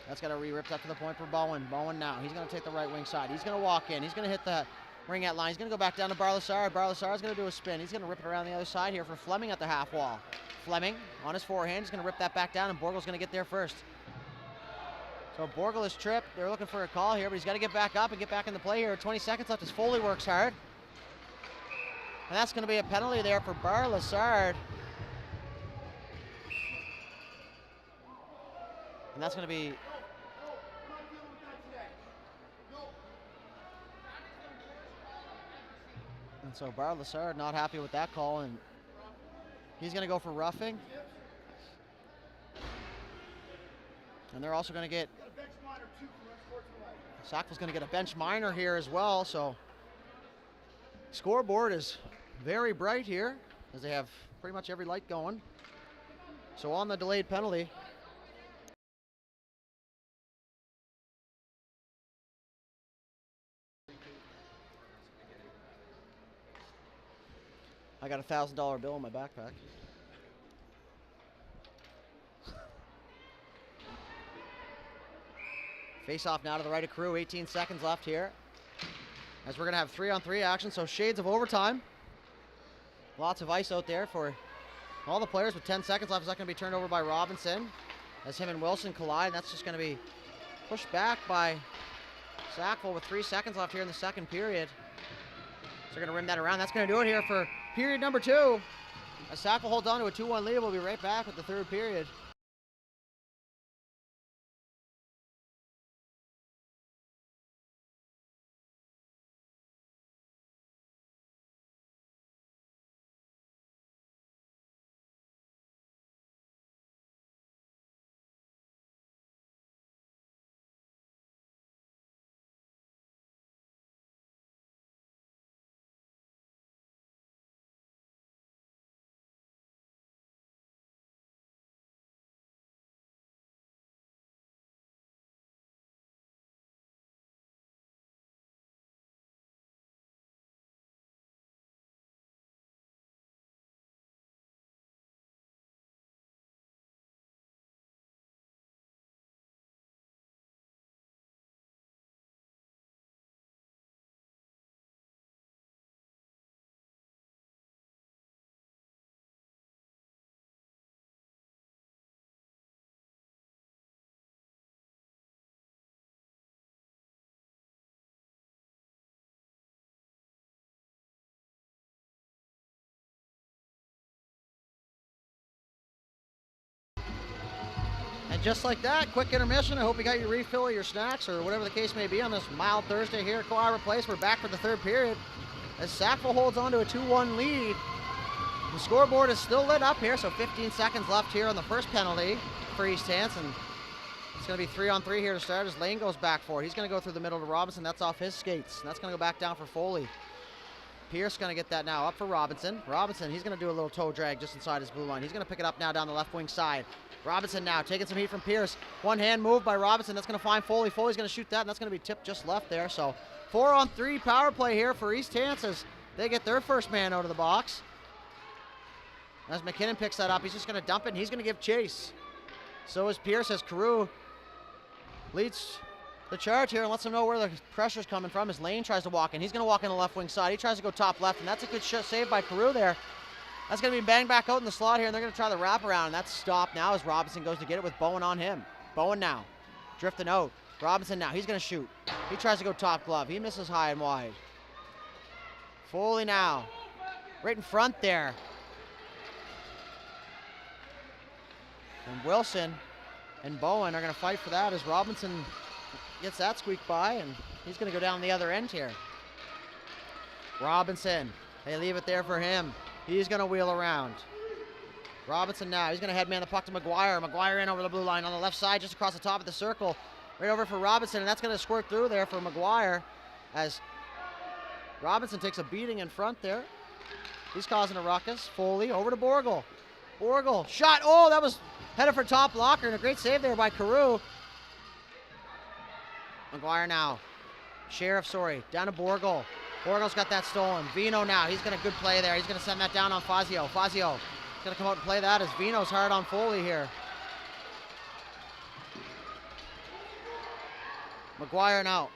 That's going to re-rip that to the point for Bowen. Bowen now, he's going to take the right wing side. He's going to walk in. He's going to hit the ring out line. He's going to go back down to Barlasar. Barlasar's going to do a spin. He's going to rip it around the other side here for Fleming at the half wall. Fleming on his forehand. He's going to rip that back down, and Borgel's going to get there first. So Borgel is tripped. They're looking for a call here, but he's got to get back up and get back in the play here. 20 seconds left as Foley works hard. And that's going to be a penalty there for Barlasar. And that's going to be... And so Barlasar not happy with that call, and he's going to go for roughing. And they're also going to get... Sackville's going to get a bench minor here as well, so scoreboard is very bright here as they have pretty much every light going. So on the delayed penalty, I got a $1,000 bill in my backpack. Face off now to the right of Carew. 18 seconds left here as we're going to have 3-on-3 action, so shades of overtime. Lots of ice out there for all the players with 10 seconds left. Is that going to be turned over by Robinson as him and Wilson collide? And that's just going to be pushed back by Sackville with 3 seconds left here in the second period. So they're going to rim that around. That's going to do it here for period number 2. As Sackville holds on to a 2-1 lead, we'll be right back with the third period. And just like that, quick intermission. I hope you got your refill of your snacks or whatever the case may be on this mild Thursday here at Coal Place. We're back for the third period as Sackville holds on to a 2-1 lead. The scoreboard is still lit up here, so 15 seconds left here on the first penalty for East Hants, and it's going to be 3-on-3 here to start as Lane goes back for it. He's going to go through the middle to Robinson. That's off his skates, and that's going to go back down for Foley. Pierce going to get that now up for Robinson. Robinson, he's going to do a little toe drag just inside his blue line. He's going to pick it up now down the left wing side. Robinson now taking some heat from Pierce. One hand move by Robinson. That's going to find Foley. Foley's going to shoot that, and that's going to be tipped just left there. So 4-on-3 power play here for East Hants as they get their first man out of the box. As McKinnon picks that up, he's just going to dump it, and he's going to give chase. So is Pierce as Carew leads the charge here and lets him know where the pressure's coming from as Lane tries to walk in. He's going to walk in the left wing side. He tries to go top left, and that's a good save by Carew there. That's going to be banged back out in the slot here, and they're going to try the wraparound, and that's stopped now as Robinson goes to get it with Bowen on him. Bowen now, drifting out. Robinson now, he's going to shoot. He tries to go top glove. He misses high and wide. Foley now, right in front there. And Wilson and Bowen are going to fight for that as Robinson gets that squeak by, and he's going to go down the other end here. Robinson, they leave it there for him. He's going to wheel around. Robinson now, he's going to headman the puck to McGuire. McGuire in over the blue line on the left side, just across the top of the circle. Right over for Robinson, and that's going to squirt through there for McGuire as Robinson takes a beating in front there. He's causing a ruckus. Foley over to Borgel. Borgel, shot, oh, that was headed for top blocker, and a great save there by Carew. McGuire now. Sheriff, sorry. Down to Borgel. Borgel's got that stolen. Vino now. He's got a good play there. He's going to send that down on Fazio. Fazio going to come out and play that as Vino's hard on Foley here. McGuire now.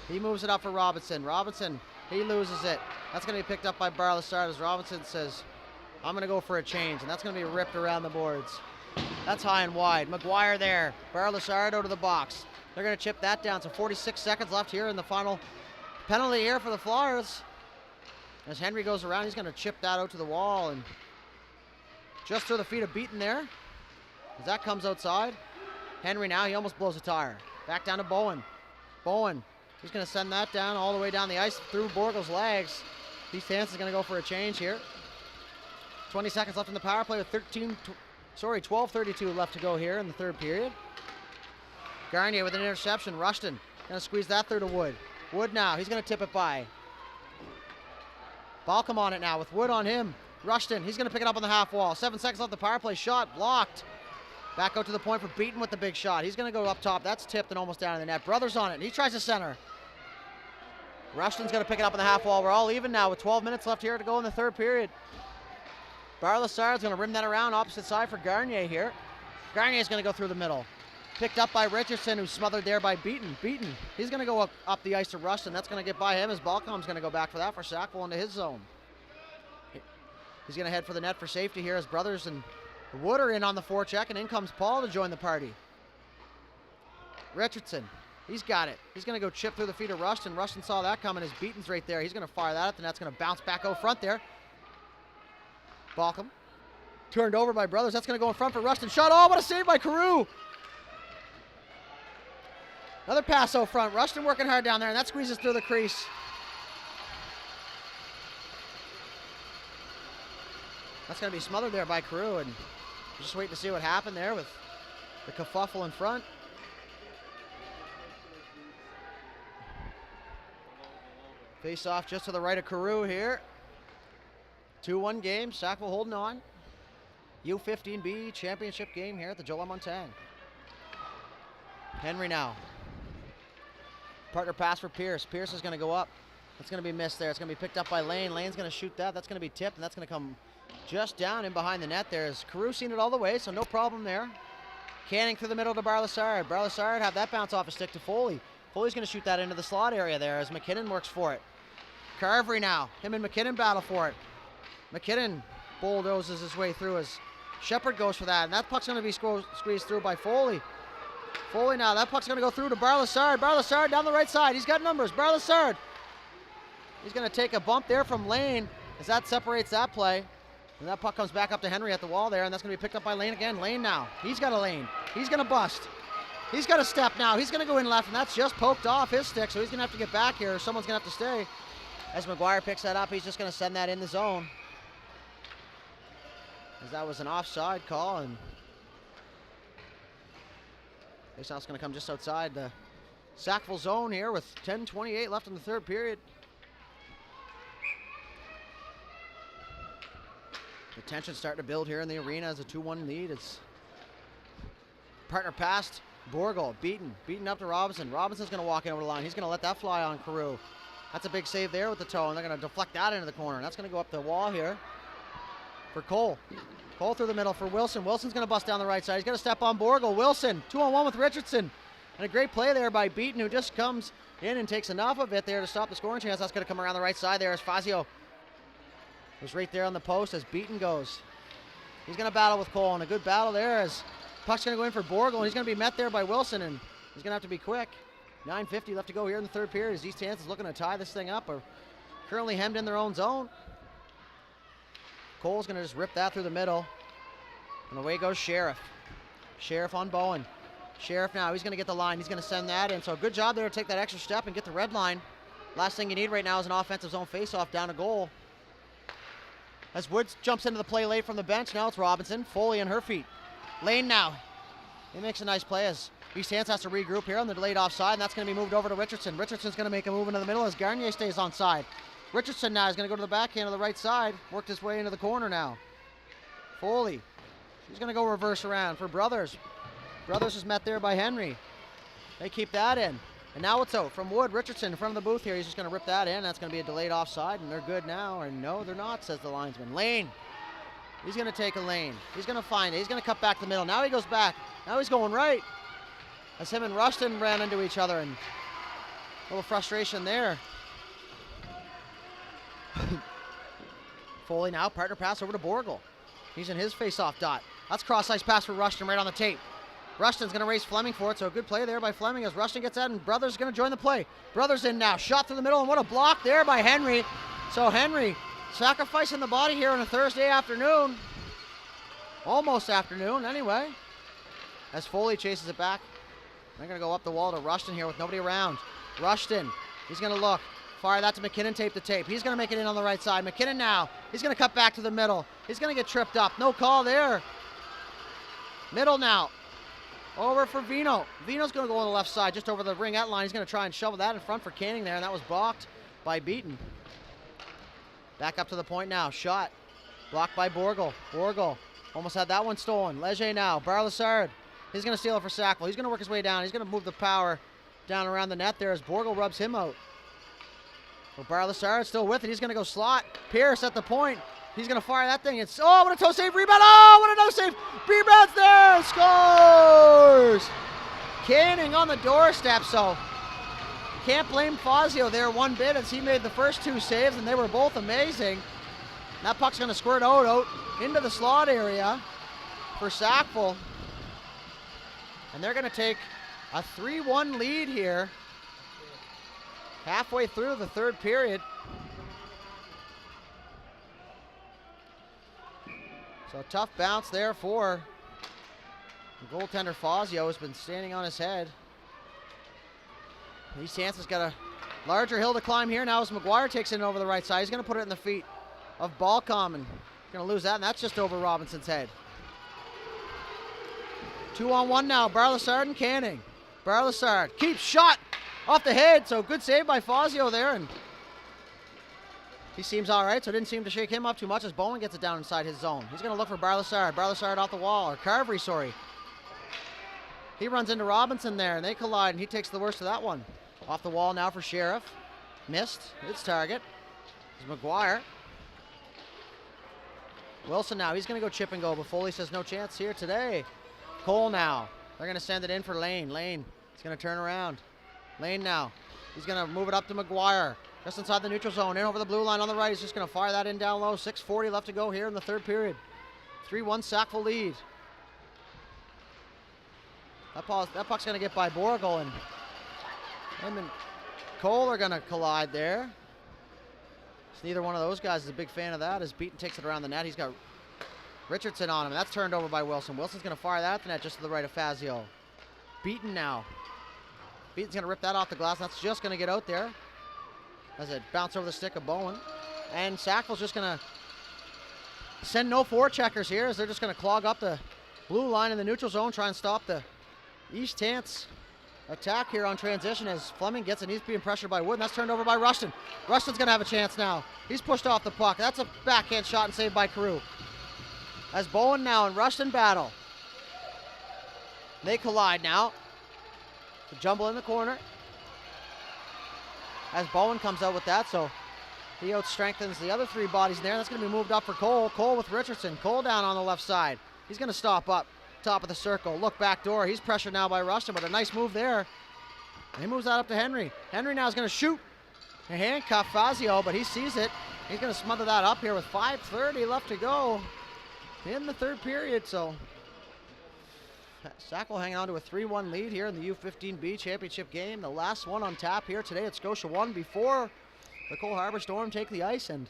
He moves it up for Robinson. Robinson, he loses it. That's going to be picked up by Barlassard as Robinson says, I'm going to go for a change. And that's going to be ripped around the boards. That's high and wide. McGuire there. Barlassard out of the box. They're going to chip that down. So 46 seconds left here in the final penalty here for the Flyers. As Henry goes around, he's going to chip that out to the wall and just through the feet of Beaton there. As that comes outside. Henry now, he almost blows a tire. Back down to Bowen. Bowen, he's going to send that down all the way down the ice through Borgel's legs. Hants is going to go for a change here. 20 seconds left in the power play with 12:32 left to go here in the third period. Garnier with an interception. Rushton going to squeeze that through to Wood. Wood now, he's going to tip it by. Balcom on it now with Wood on him. Rushton, he's going to pick it up on the half wall. 7 seconds left the power play. Shot blocked. Back out to the point for Beaton with the big shot. He's going to go up top. That's tipped and almost down in the net. Brothers on it. He tries to center. Rushton's going to pick it up on the half wall. We're all even now with 12 minutes left here to go in the third period. Barlassard's going to rim that around opposite side for Garnier here. Garnier's going to go through the middle. Picked up by Richardson, who's smothered there by Beaton. Beaton, he's going to go up the ice to Rushton. That's going to get by him as Balcom's going to go back for that for Sackville into his zone. He's going to head for the net for safety here as Brothers and Wood are in on the forecheck, and in comes Paul to join the party. Richardson, he's got it. He's going to go chip through the feet of Rushton. Rushton saw that coming as Beaton's right there. He's going to fire that up, and that's going to bounce back out front there. Balcom turned over by Brothers. That's going to go in front for Rushton. Shot. Oh, what a save by Carew. Another pass out front. Rushton working hard down there, and that squeezes through the crease. That's going to be smothered there by Carew, and just waiting to see what happened there with the kerfuffle in front. Face off just to the right of Carew here. 2-1 game. Sackville holding on. U15B championship game here at the Joe Montagne. Henry now. Partner pass for Pierce. Pierce is going to go up. That's going to be missed there. It's going to be picked up by Lane. Lane's going to shoot that. That's going to be tipped, and that's going to come just down in behind the net there. As Carew seen it all the way, so no problem there. Canning through the middle to Barlassard. Barlassard have that bounce off a stick to Foley. Foley's going to shoot that into the slot area there as McKinnon works for it. Carvery now. Him and McKinnon battle for it. McKinnon bulldozes his way through as Shepard goes for that, and that puck's going to be squeezed through by Foley. Foley now, that puck's going to go through to Barlassard. Barlassard down the right side. He's got numbers. Barlassard. He's going to take a bump there from Lane as that separates that play. And that puck comes back up to Henry at the wall there, and that's going to be picked up by Lane again. Lane now. He's got a lane. He's going to bust. He's got a step now. He's going to go in left, and that's just poked off his stick, so he's going to have to get back here. Someone's going to have to stay. As McGuire picks that up, he's just going to send that in the zone. As that was an offside call, and faceoff's going to come just outside the Sackville zone here with 10:28 left in the third period. The tension starting to build here in the arena as a 2-1 lead. It's partner passed. Borgel, beaten up to Robinson. Robinson's going to walk in over the line. He's going to let that fly on Carew. That's a big save there with the toe, and they're going to deflect that into the corner. And that's going to go up the wall here for Cole. Cole through the middle for Wilson. Wilson's going to bust down the right side. He's going to step on Borgel. Wilson, 2-on-1 with Richardson. And a great play there by Beaton, who just comes in and takes enough of it there to stop the scoring chance. That's going to come around the right side there as Fazio was right there on the post as Beaton goes. He's going to battle with Cole, and a good battle there as puck's going to go in for Borgel, and he's going to be met there by Wilson, and he's going to have to be quick. 9:50 left to go here in the third period as East Hants is looking to tie this thing up. Are currently hemmed in their own zone. Cole's going to just rip that through the middle, and away goes Sheriff. Sheriff on Bowen. Sheriff now, he's going to get the line. He's going to send that in, so good job there to take that extra step and get the red line. Last thing you need right now is an offensive zone faceoff down a goal. As Woods jumps into the play late from the bench, now it's Robinson. Foley on her feet. Lane now. He makes a nice play as East Hants has to regroup here on the delayed offside, and that's going to be moved over to Richardson. Richardson's going to make a move into the middle as Garnier stays on side. Richardson now is going to go to the backhand of the right side. Worked his way into the corner now. Foley. She's going to go reverse around for Brothers. Brothers is met there by Henry. They keep that in. And now it's out from Wood. Richardson in front of the booth here. He's just going to rip that in. That's going to be a delayed offside, and they're good now. Or no, they're not, says the linesman. Lane. He's going to take a lane. He's going to find it. He's going to cut back the middle. Now he goes back. Now he's going right. As him and Rushton ran into each other, and a little frustration there. Foley now, partner pass over to Borgel. He's in his face-off dot. That's cross-ice pass for Rushton right on the tape. Rushton's going to race Fleming for it, so a good play there by Fleming as Rushton gets that, and Brothers going to join the play. Brothers in now, shot through the middle, and what a block there by Henry. So Henry sacrificing the body here on a Thursday afternoon. Almost afternoon, anyway. As Foley chases it back. They're going to go up the wall to Rushton here with nobody around. Rushton, he's going to look. Fire that to McKinnon, tape to tape. He's going to make it in on the right side. McKinnon now, he's going to cut back to the middle. He's going to get tripped up. No call there. Middle now. Over for Vino. Vino's going to go on the left side, just over the ringette line. He's going to try and shovel that in front for Canning there, and that was blocked by Beaton. Back up to the point now. Shot. Blocked by Borgel. Borgel almost had that one stolen. Leger now. Barlassard. He's going to steal it for Sackville. He's going to work his way down. He's going to move the power down around the net there as Borgel rubs him out. So Barlassard still with it. He's going to go slot. Pierce at the point. He's going to fire that thing. It's, oh, what a toe save, rebound. Oh, what a no save. Rebound's there. Scores. Canning on the doorstep, so can't blame Fazio there one bit as he made the first two saves, and they were both amazing. That puck's going to squirt out into the slot area for Sackville. And they're going to take a 3-1 lead here halfway through the third period. So tough bounce there for the goaltender Fazio, has been standing on his head. East Hants has got a larger hill to climb here now as McGuire takes it over the right side. He's going to put it in the feet of Balcom and going to lose that, and that's just over Robinson's head. 2-on-1 now, Barlassard and Canning. Barlassard keeps shot off the head, so good save by Fazio there, and he seems all right, so it didn't seem to shake him up too much as Bowen gets it down inside his zone. He's going to look for Barlassard. Barlassard off the wall, or Carvery, sorry. He runs into Robinson there, and they collide, and he takes the worst of that one. Off the wall now for Sheriff. Missed its target. It's McGuire. Wilson now, he's going to go chip and go, but Foley says no chance here today. Cole now. They're going to send it in for Lane. Lane is going to turn around. Lane now. He's going to move it up to McGuire. Just inside the neutral zone, in over the blue line on the right. He's just going to fire that in down low. 6:40 left to go here in the third period. 3-1 Sackville lead. That puck's going to get by Borgel, and him and Cole are going to collide there. So neither one of those guys is a big fan of that as Beaton takes it around the net. He's got Richardson on him. That's turned over by Wilson. Wilson's going to fire that at the net just to the right of Fazio. Beaton now. Beaton's going to rip that off the glass. That's just going to get out there as it bounced over the stick of Bowen. And Sackville's just going to send no forecheckers here as they're just going to clog up the blue line in the neutral zone, try and stop the East Hants attack here on transition as Fleming gets it. He's being pressured by Wood, and that's turned over by Rushton. Rushton's going to have a chance now. He's pushed off the puck. That's a backhand shot and saved by Carew. As Bowen now and Rushton battle. They collide now. The jumble in the corner. As Bowen comes out with that, so he out-strengthens the other three bodies in there. That's going to be moved up for Cole. Cole with Richardson. Cole down on the left side. He's going to stop up top of the circle. Look back door. He's pressured now by Rushton, but a nice move there. And he moves that up to Henry. Henry now is going to shoot and handcuff Fazio, but he sees it. He's going to smother that up here with 5:30 left to go in the third period. So Sackville hanging on to a 3-1 lead here in the U15B championship game. The last one on tap here today at Scotia 1 before the Cole Harbour Storm take the ice. And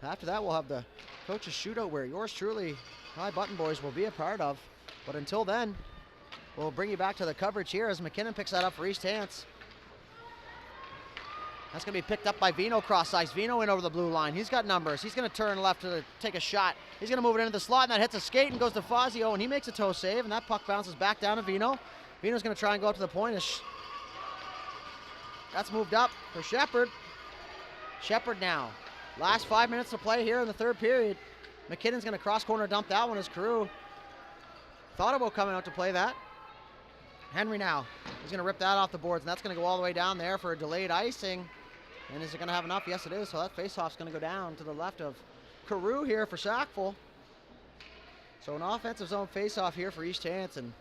after that, we'll have the coaches shootout where yours truly, High Button Boys, will be a part of. But until then, we'll bring you back to the coverage here as McKinnon picks that up for East Hants. That's going to be picked up by Vino cross ice. Vino in over the blue line. He's got numbers. He's going to turn left to take a shot. He's going to move it into the slot, and that hits a skate and goes to Fazio, and he makes a toe save, and that puck bounces back down to Vino. Vino's going to try and go up to the point. That's moved up for Shepard. Shepard now. Last 5 minutes to play here in the third period. McKinnon's going to cross corner dump that one as Carew thought about coming out to play that. Henry now. He's going to rip that off the boards, and that's going to go all the way down there for a delayed icing. And is it going to have enough? Yes, it is. So that faceoff's going to go down to the left of Carew here for Sackville. So an offensive zone faceoff here for East Hants, and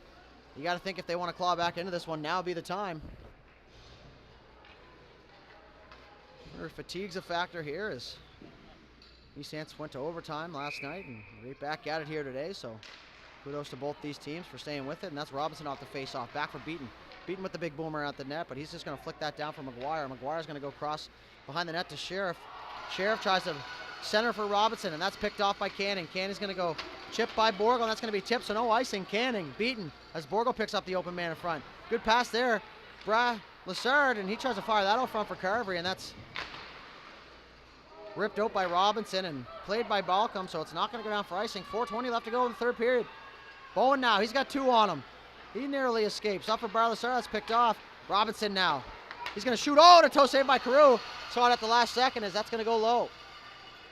you got to think if they want to claw back into this one, now would be the time. Or fatigue's a factor here as East Hants went to overtime last night and right back at it here today. So kudos to both these teams for staying with it. And that's Robinson off the face-off. Back for Beaton. Beaton with the big boomer at the net, but he's just going to flick that down for McGuire. McGuire's going to go cross behind the net to Sheriff. Sheriff tries to center for Robinson, and that's picked off by Canning. Canning's going to go chip by Borgle, and that's going to be tipped, so no icing. Canning beaten as Borgle picks up the open man in front. Good pass there. Lassard, and he tries to fire that out front for Carvery, and that's ripped out by Robinson and played by Balcom, so it's not going to go down for icing. 4:20 left to go in the third period. Bowen now, he's got two on him. He nearly escapes. Up for Lassard, that's picked off. Robinson now. He's going to shoot. Oh, and a toe save by Carew. Saw it at the last second as that's going to go low.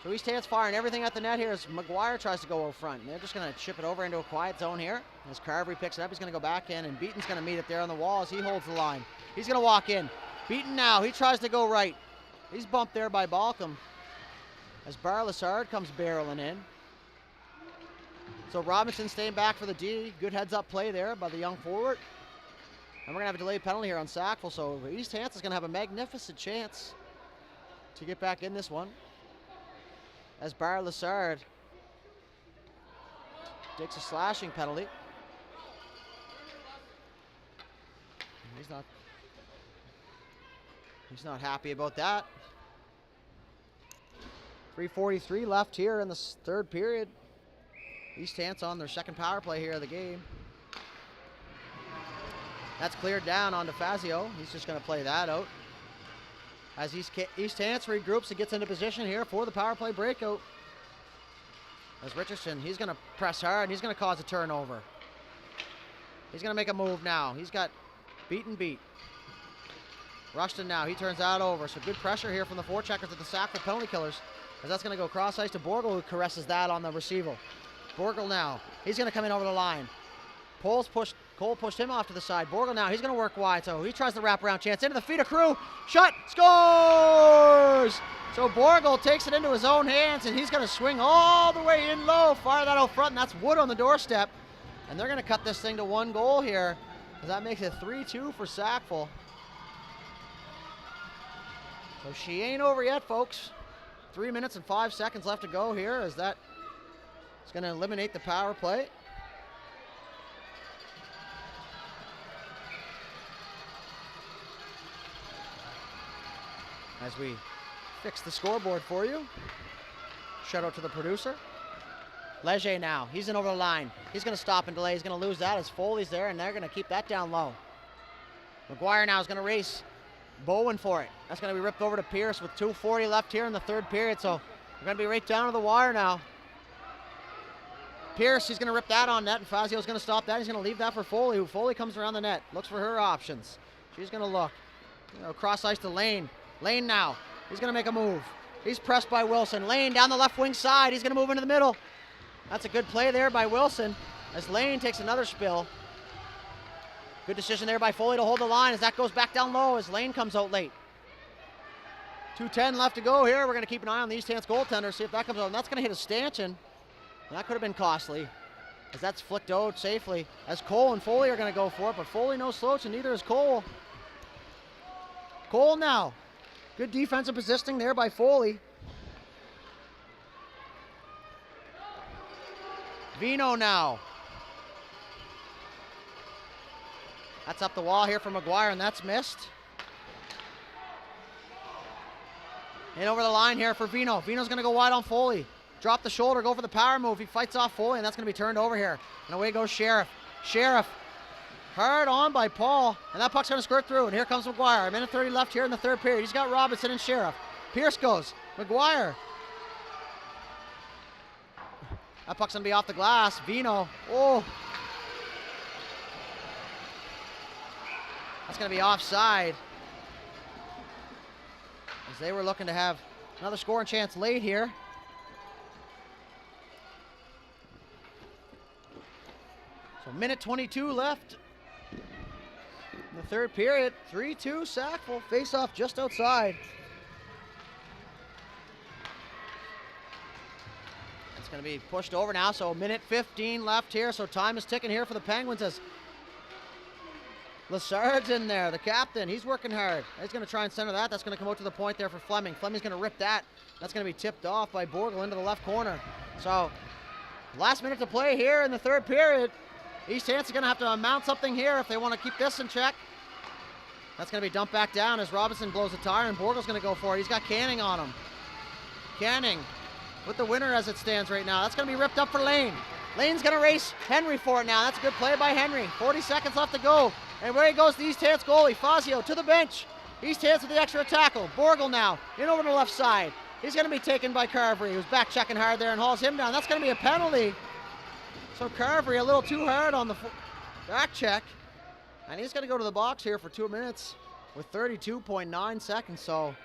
So East Hants firing everything at the net here as McGuire tries to go out front. And they're just going to chip it over into a quiet zone here. As Carvery picks it up, he's going to go back in, and Beaton's going to meet it there on the wall as he holds the line. He's going to walk in. Beaton now, he tries to go right. He's bumped there by Balcom as Lassard comes barreling in. So Robinson staying back for the D. Good heads-up play there by the young forward. And we're going to have a delayed penalty here on Sackville, so East Hants is going to have a magnificent chance to get back in this one. As Lassard takes a slashing penalty. He's not happy about that. 3:43 left here in the third period. East Hants on their second power play here of the game. That's cleared down onto Fazio. He's just going to play that out. As East Hants regroups and gets into position here for the power play breakout. As Richardson, he's going to press hard and he's going to cause a turnover. He's going to make a move now. He's got Beaton beat. Rushton now, he turns that over. So good pressure here from the forecheckers at the Sackville penalty killers. As that's going to go cross ice to Borgle, who caresses that on the receiver. Borgle now, he's going to come in over the line. Cole pushed him off to the side. Borgle now, he's going to work wide, so he tries the wraparound chance. Into the feet of Carew. Shot. Scores! So Borgle takes it into his own hands, and he's going to swing all the way in low. Fire that out front, and that's Wood on the doorstep. And they're going to cut this thing to one goal here, as that makes it 3-2 for Sackville. So she ain't over yet, folks. 3 minutes and 5 seconds left to go here, as that is going to eliminate the power play. As we fix the scoreboard for you. Shout out to the producer. Leger now, he's in over the line. He's going to stop and delay. He's going to lose that as Foley's there, and they're going to keep that down low. McGuire now is going to race Bowen for it. That's going to be ripped over to Pierce with 2:40 left here in the third period, so we're going to be right down to the wire now. Pierce, he's going to rip that on net, and Fazio's going to stop that. He's going to leave that for Foley, who Foley comes around the net, looks for her options. She's going to look. Cross ice to Lane. Lane now, he's going to make a move. He's pressed by Wilson. Lane down the left wing side, he's going to move into the middle. That's a good play there by Wilson as Lane takes another spill. Good decision there by Foley to hold the line as that goes back down low as Lane comes out late. 2:10 left to go here. We're going to keep an eye on the East Hants goaltender, see if that comes out. And that's going to hit a stanchion. And that could have been costly as that's flicked out safely as Cole and Foley are going to go for it, but Foley no slouch and neither is Cole. Cole now. Good defensive positioning there by Foley. Vino now. That's up the wall here for McGuire, and that's missed. And over the line here for Vino. Vino's going to go wide on Foley. Drop the shoulder, go for the power move. He fights off Foley, and that's going to be turned over here. And away goes Sheriff. Sheriff, hard on by Paul, and that puck's going to skirt through. And here comes McGuire. A minute 30 left here in the third period. He's got Robinson and Sheriff. Pierce goes. McGuire. That puck's going to be off the glass. Vino. Oh. That's going to be offside. As they were looking to have another scoring chance late here. So minute 22 left third period. 3-2 Sackville. Face off just outside. It's going to be pushed over now, so a minute 15 left here, so time is ticking here for the Penguins as Lassard's in there, the captain. He's working hard. He's going to try and center that. That's going to come out to the point there for Fleming. Fleming's going to rip that. That's going to be tipped off by Borgel into the left corner. So, last minute to play here in the third period. East Hants are going to have to mount something here if they want to keep this in check. That's going to be dumped back down as Robinson blows the tire, and Borgel's going to go for it. He's got Canning on him. Canning with the winner as it stands right now. That's going to be ripped up for Lane. Lane's going to race Henry for it now. That's a good play by Henry. 40 seconds left to go. And where he goes, the East Hants goalie, Fazio, to the bench. East Hants with the extra tackle. Borgel now, in over to the left side. He's going to be taken by Carvery, who's back checking hard there and hauls him down. That's going to be a penalty. So Carvery a little too hard on the back check. And he's going to go to the box here for 2 minutes with 32.9 seconds. So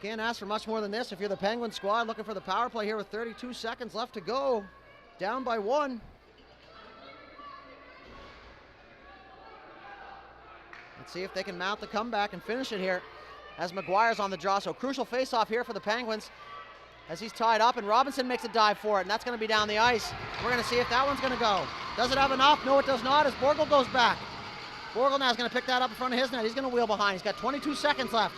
can't ask for much more than this if you're the Penguin squad looking for the power play here with 32 seconds left to go. Down by 1. Let's see if they can mount the comeback and finish it here as McGuire's on the draw. So crucial face-off here for the Penguins as he's tied up, and Robinson makes a dive for it, and that's going to be down the ice. We're going to see if that one's going to go. Does it have enough? No, it does not, as Borgel goes back. Borgel now is going to pick that up in front of his net. He's going to wheel behind. He's got 22 seconds left.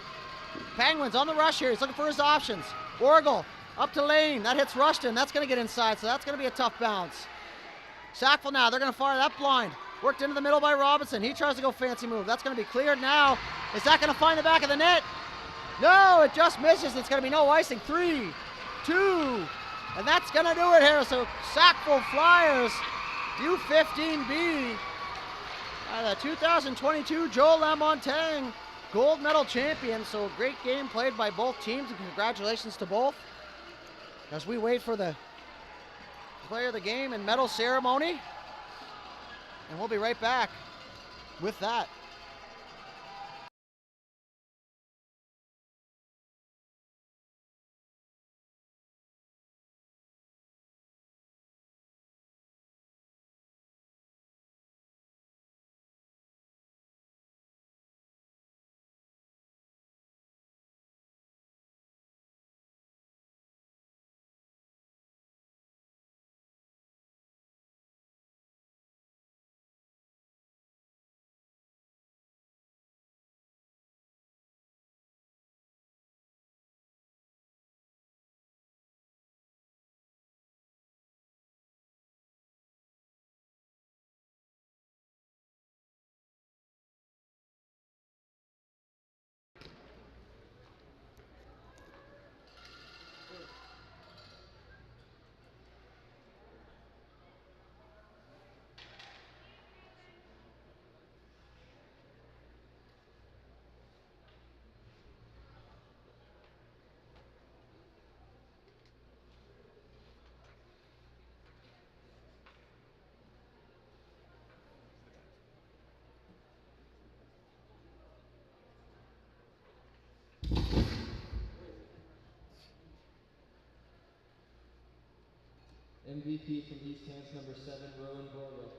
Penguins on the rush here. He's looking for his options. Borgel up to Lane. That hits Rushton. That's going to get inside, so that's going to be a tough bounce. Sackville now. They're going to fire that blind. Worked into the middle by Robinson. He tries to go fancy move. That's going to be cleared now. Is that going to find the back of the net? No, it just misses. It's going to be no icing. 3, 2, and that's going to do it here. So Sackville Flyers, U15B, the 2022 Joel LaMontagne gold medal champion. So great game played by both teams, and congratulations to both as we wait for the player of the game and medal ceremony. And we'll be right back with that. MVP from East Hants, number 7, Rowan Borgel.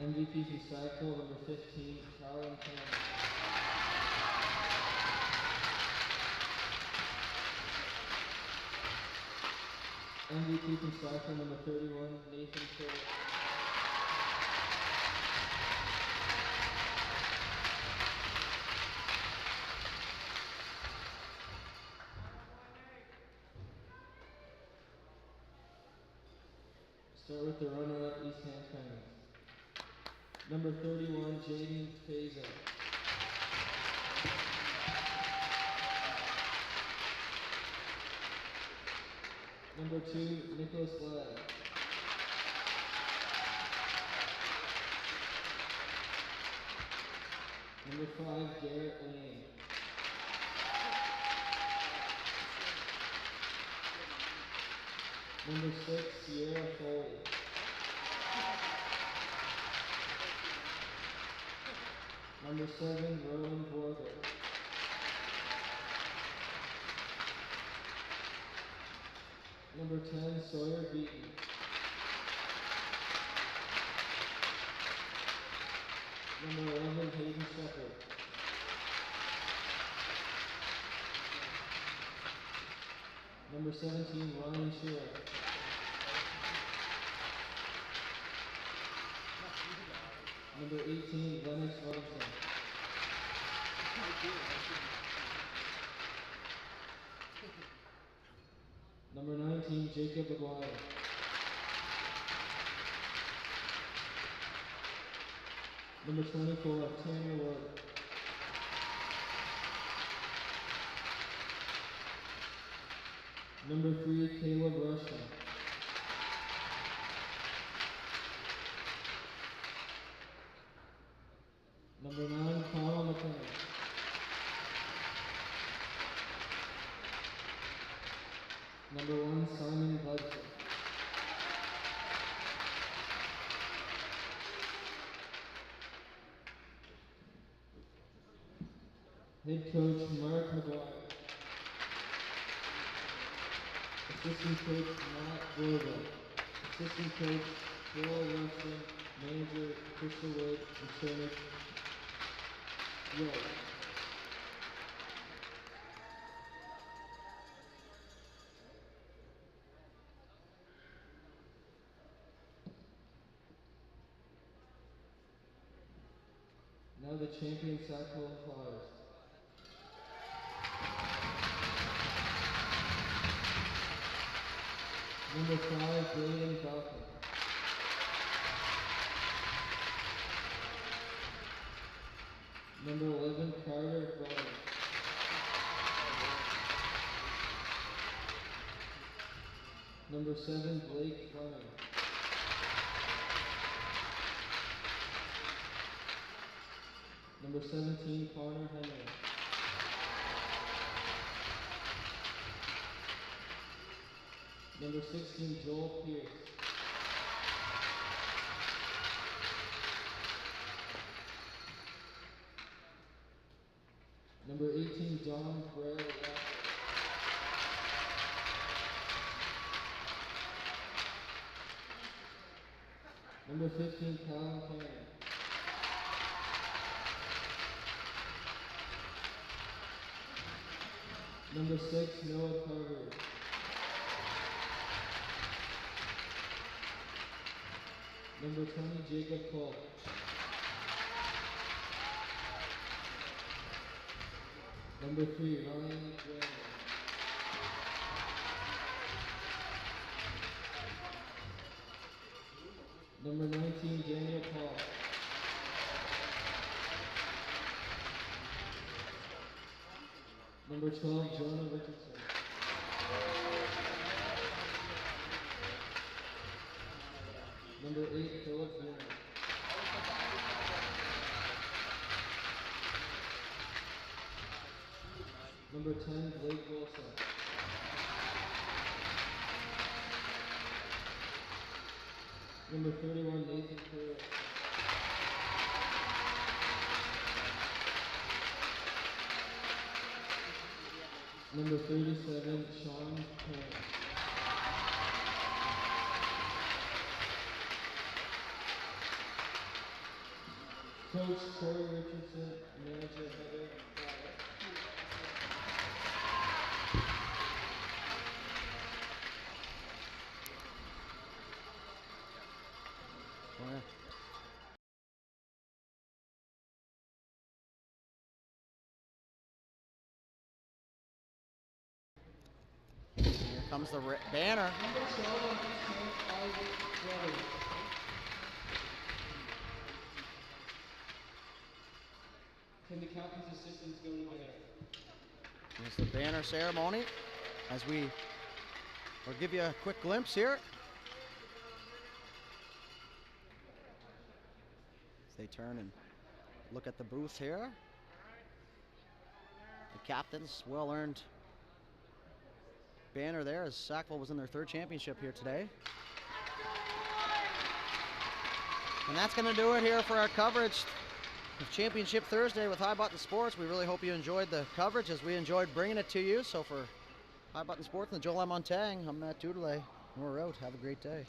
MVP from Sackville, number 15, Colin Cannon. MVP from Sackville, number 31, Nathan Short. Start with the runner-up East Hants Penguins. Number 31, Jaden Faza. Number 2, Nicholas Ladd. Number 5, Garrett Lane. Number 6, Sierra Foley. Number 7, Rowan Borgel. Number 10, Sawyer Beaton. Number 11, Hayden Shepherd. Number 17, Ryan Shearer. Number 18, Lennox Robinson. Number 19, Jacob Aguirre. Number 24, Tanner Wood. Number 3, Caleb Rushton. Number 9, Carl McKenna. Number 1, Simon Hudson. Head coach, Mark McGuire. Assistant coach, Matt Borba. Assistant coach, Joel Weston. Manager, Crystal Wood. And trainer, Will. Now the champion Sackville Flyers. Number 5, Braden Falcon. Number 11, Carter Bowman. Number 7, Blake Fleming. Number 17, Connor Henry. Number 16, Joel Pierce. Number 18, John Braille. Number 15, Callum Cannon. Number 6, Noah Carver. Number 20, Jacob Cole. Number 3, Ryan Graham. Number 19, Daniel Paul. Number 12, Jonah Richardson. Number 8, Philip Warner. Number 10, Blake Wilson. Number 31, Nathan Curry. Number 37, Sean Cohen. Coach Corey Richardson, manager Heather. Here comes the banner. Can the captain's assistants go to the banner? Here's the banner ceremony as we'll give you a quick glimpse here. As they turn and look at the booth here. The captain's well-earned banner there as Sackville was in their 3rd championship here today. And that's going to do it here for our coverage of Championship Thursday with High Button Sports. We really hope you enjoyed the coverage as we enjoyed bringing it to you. So for High Button Sports and Joel M. Montang. I'm Matt Dudelay. We're out. Have a great day.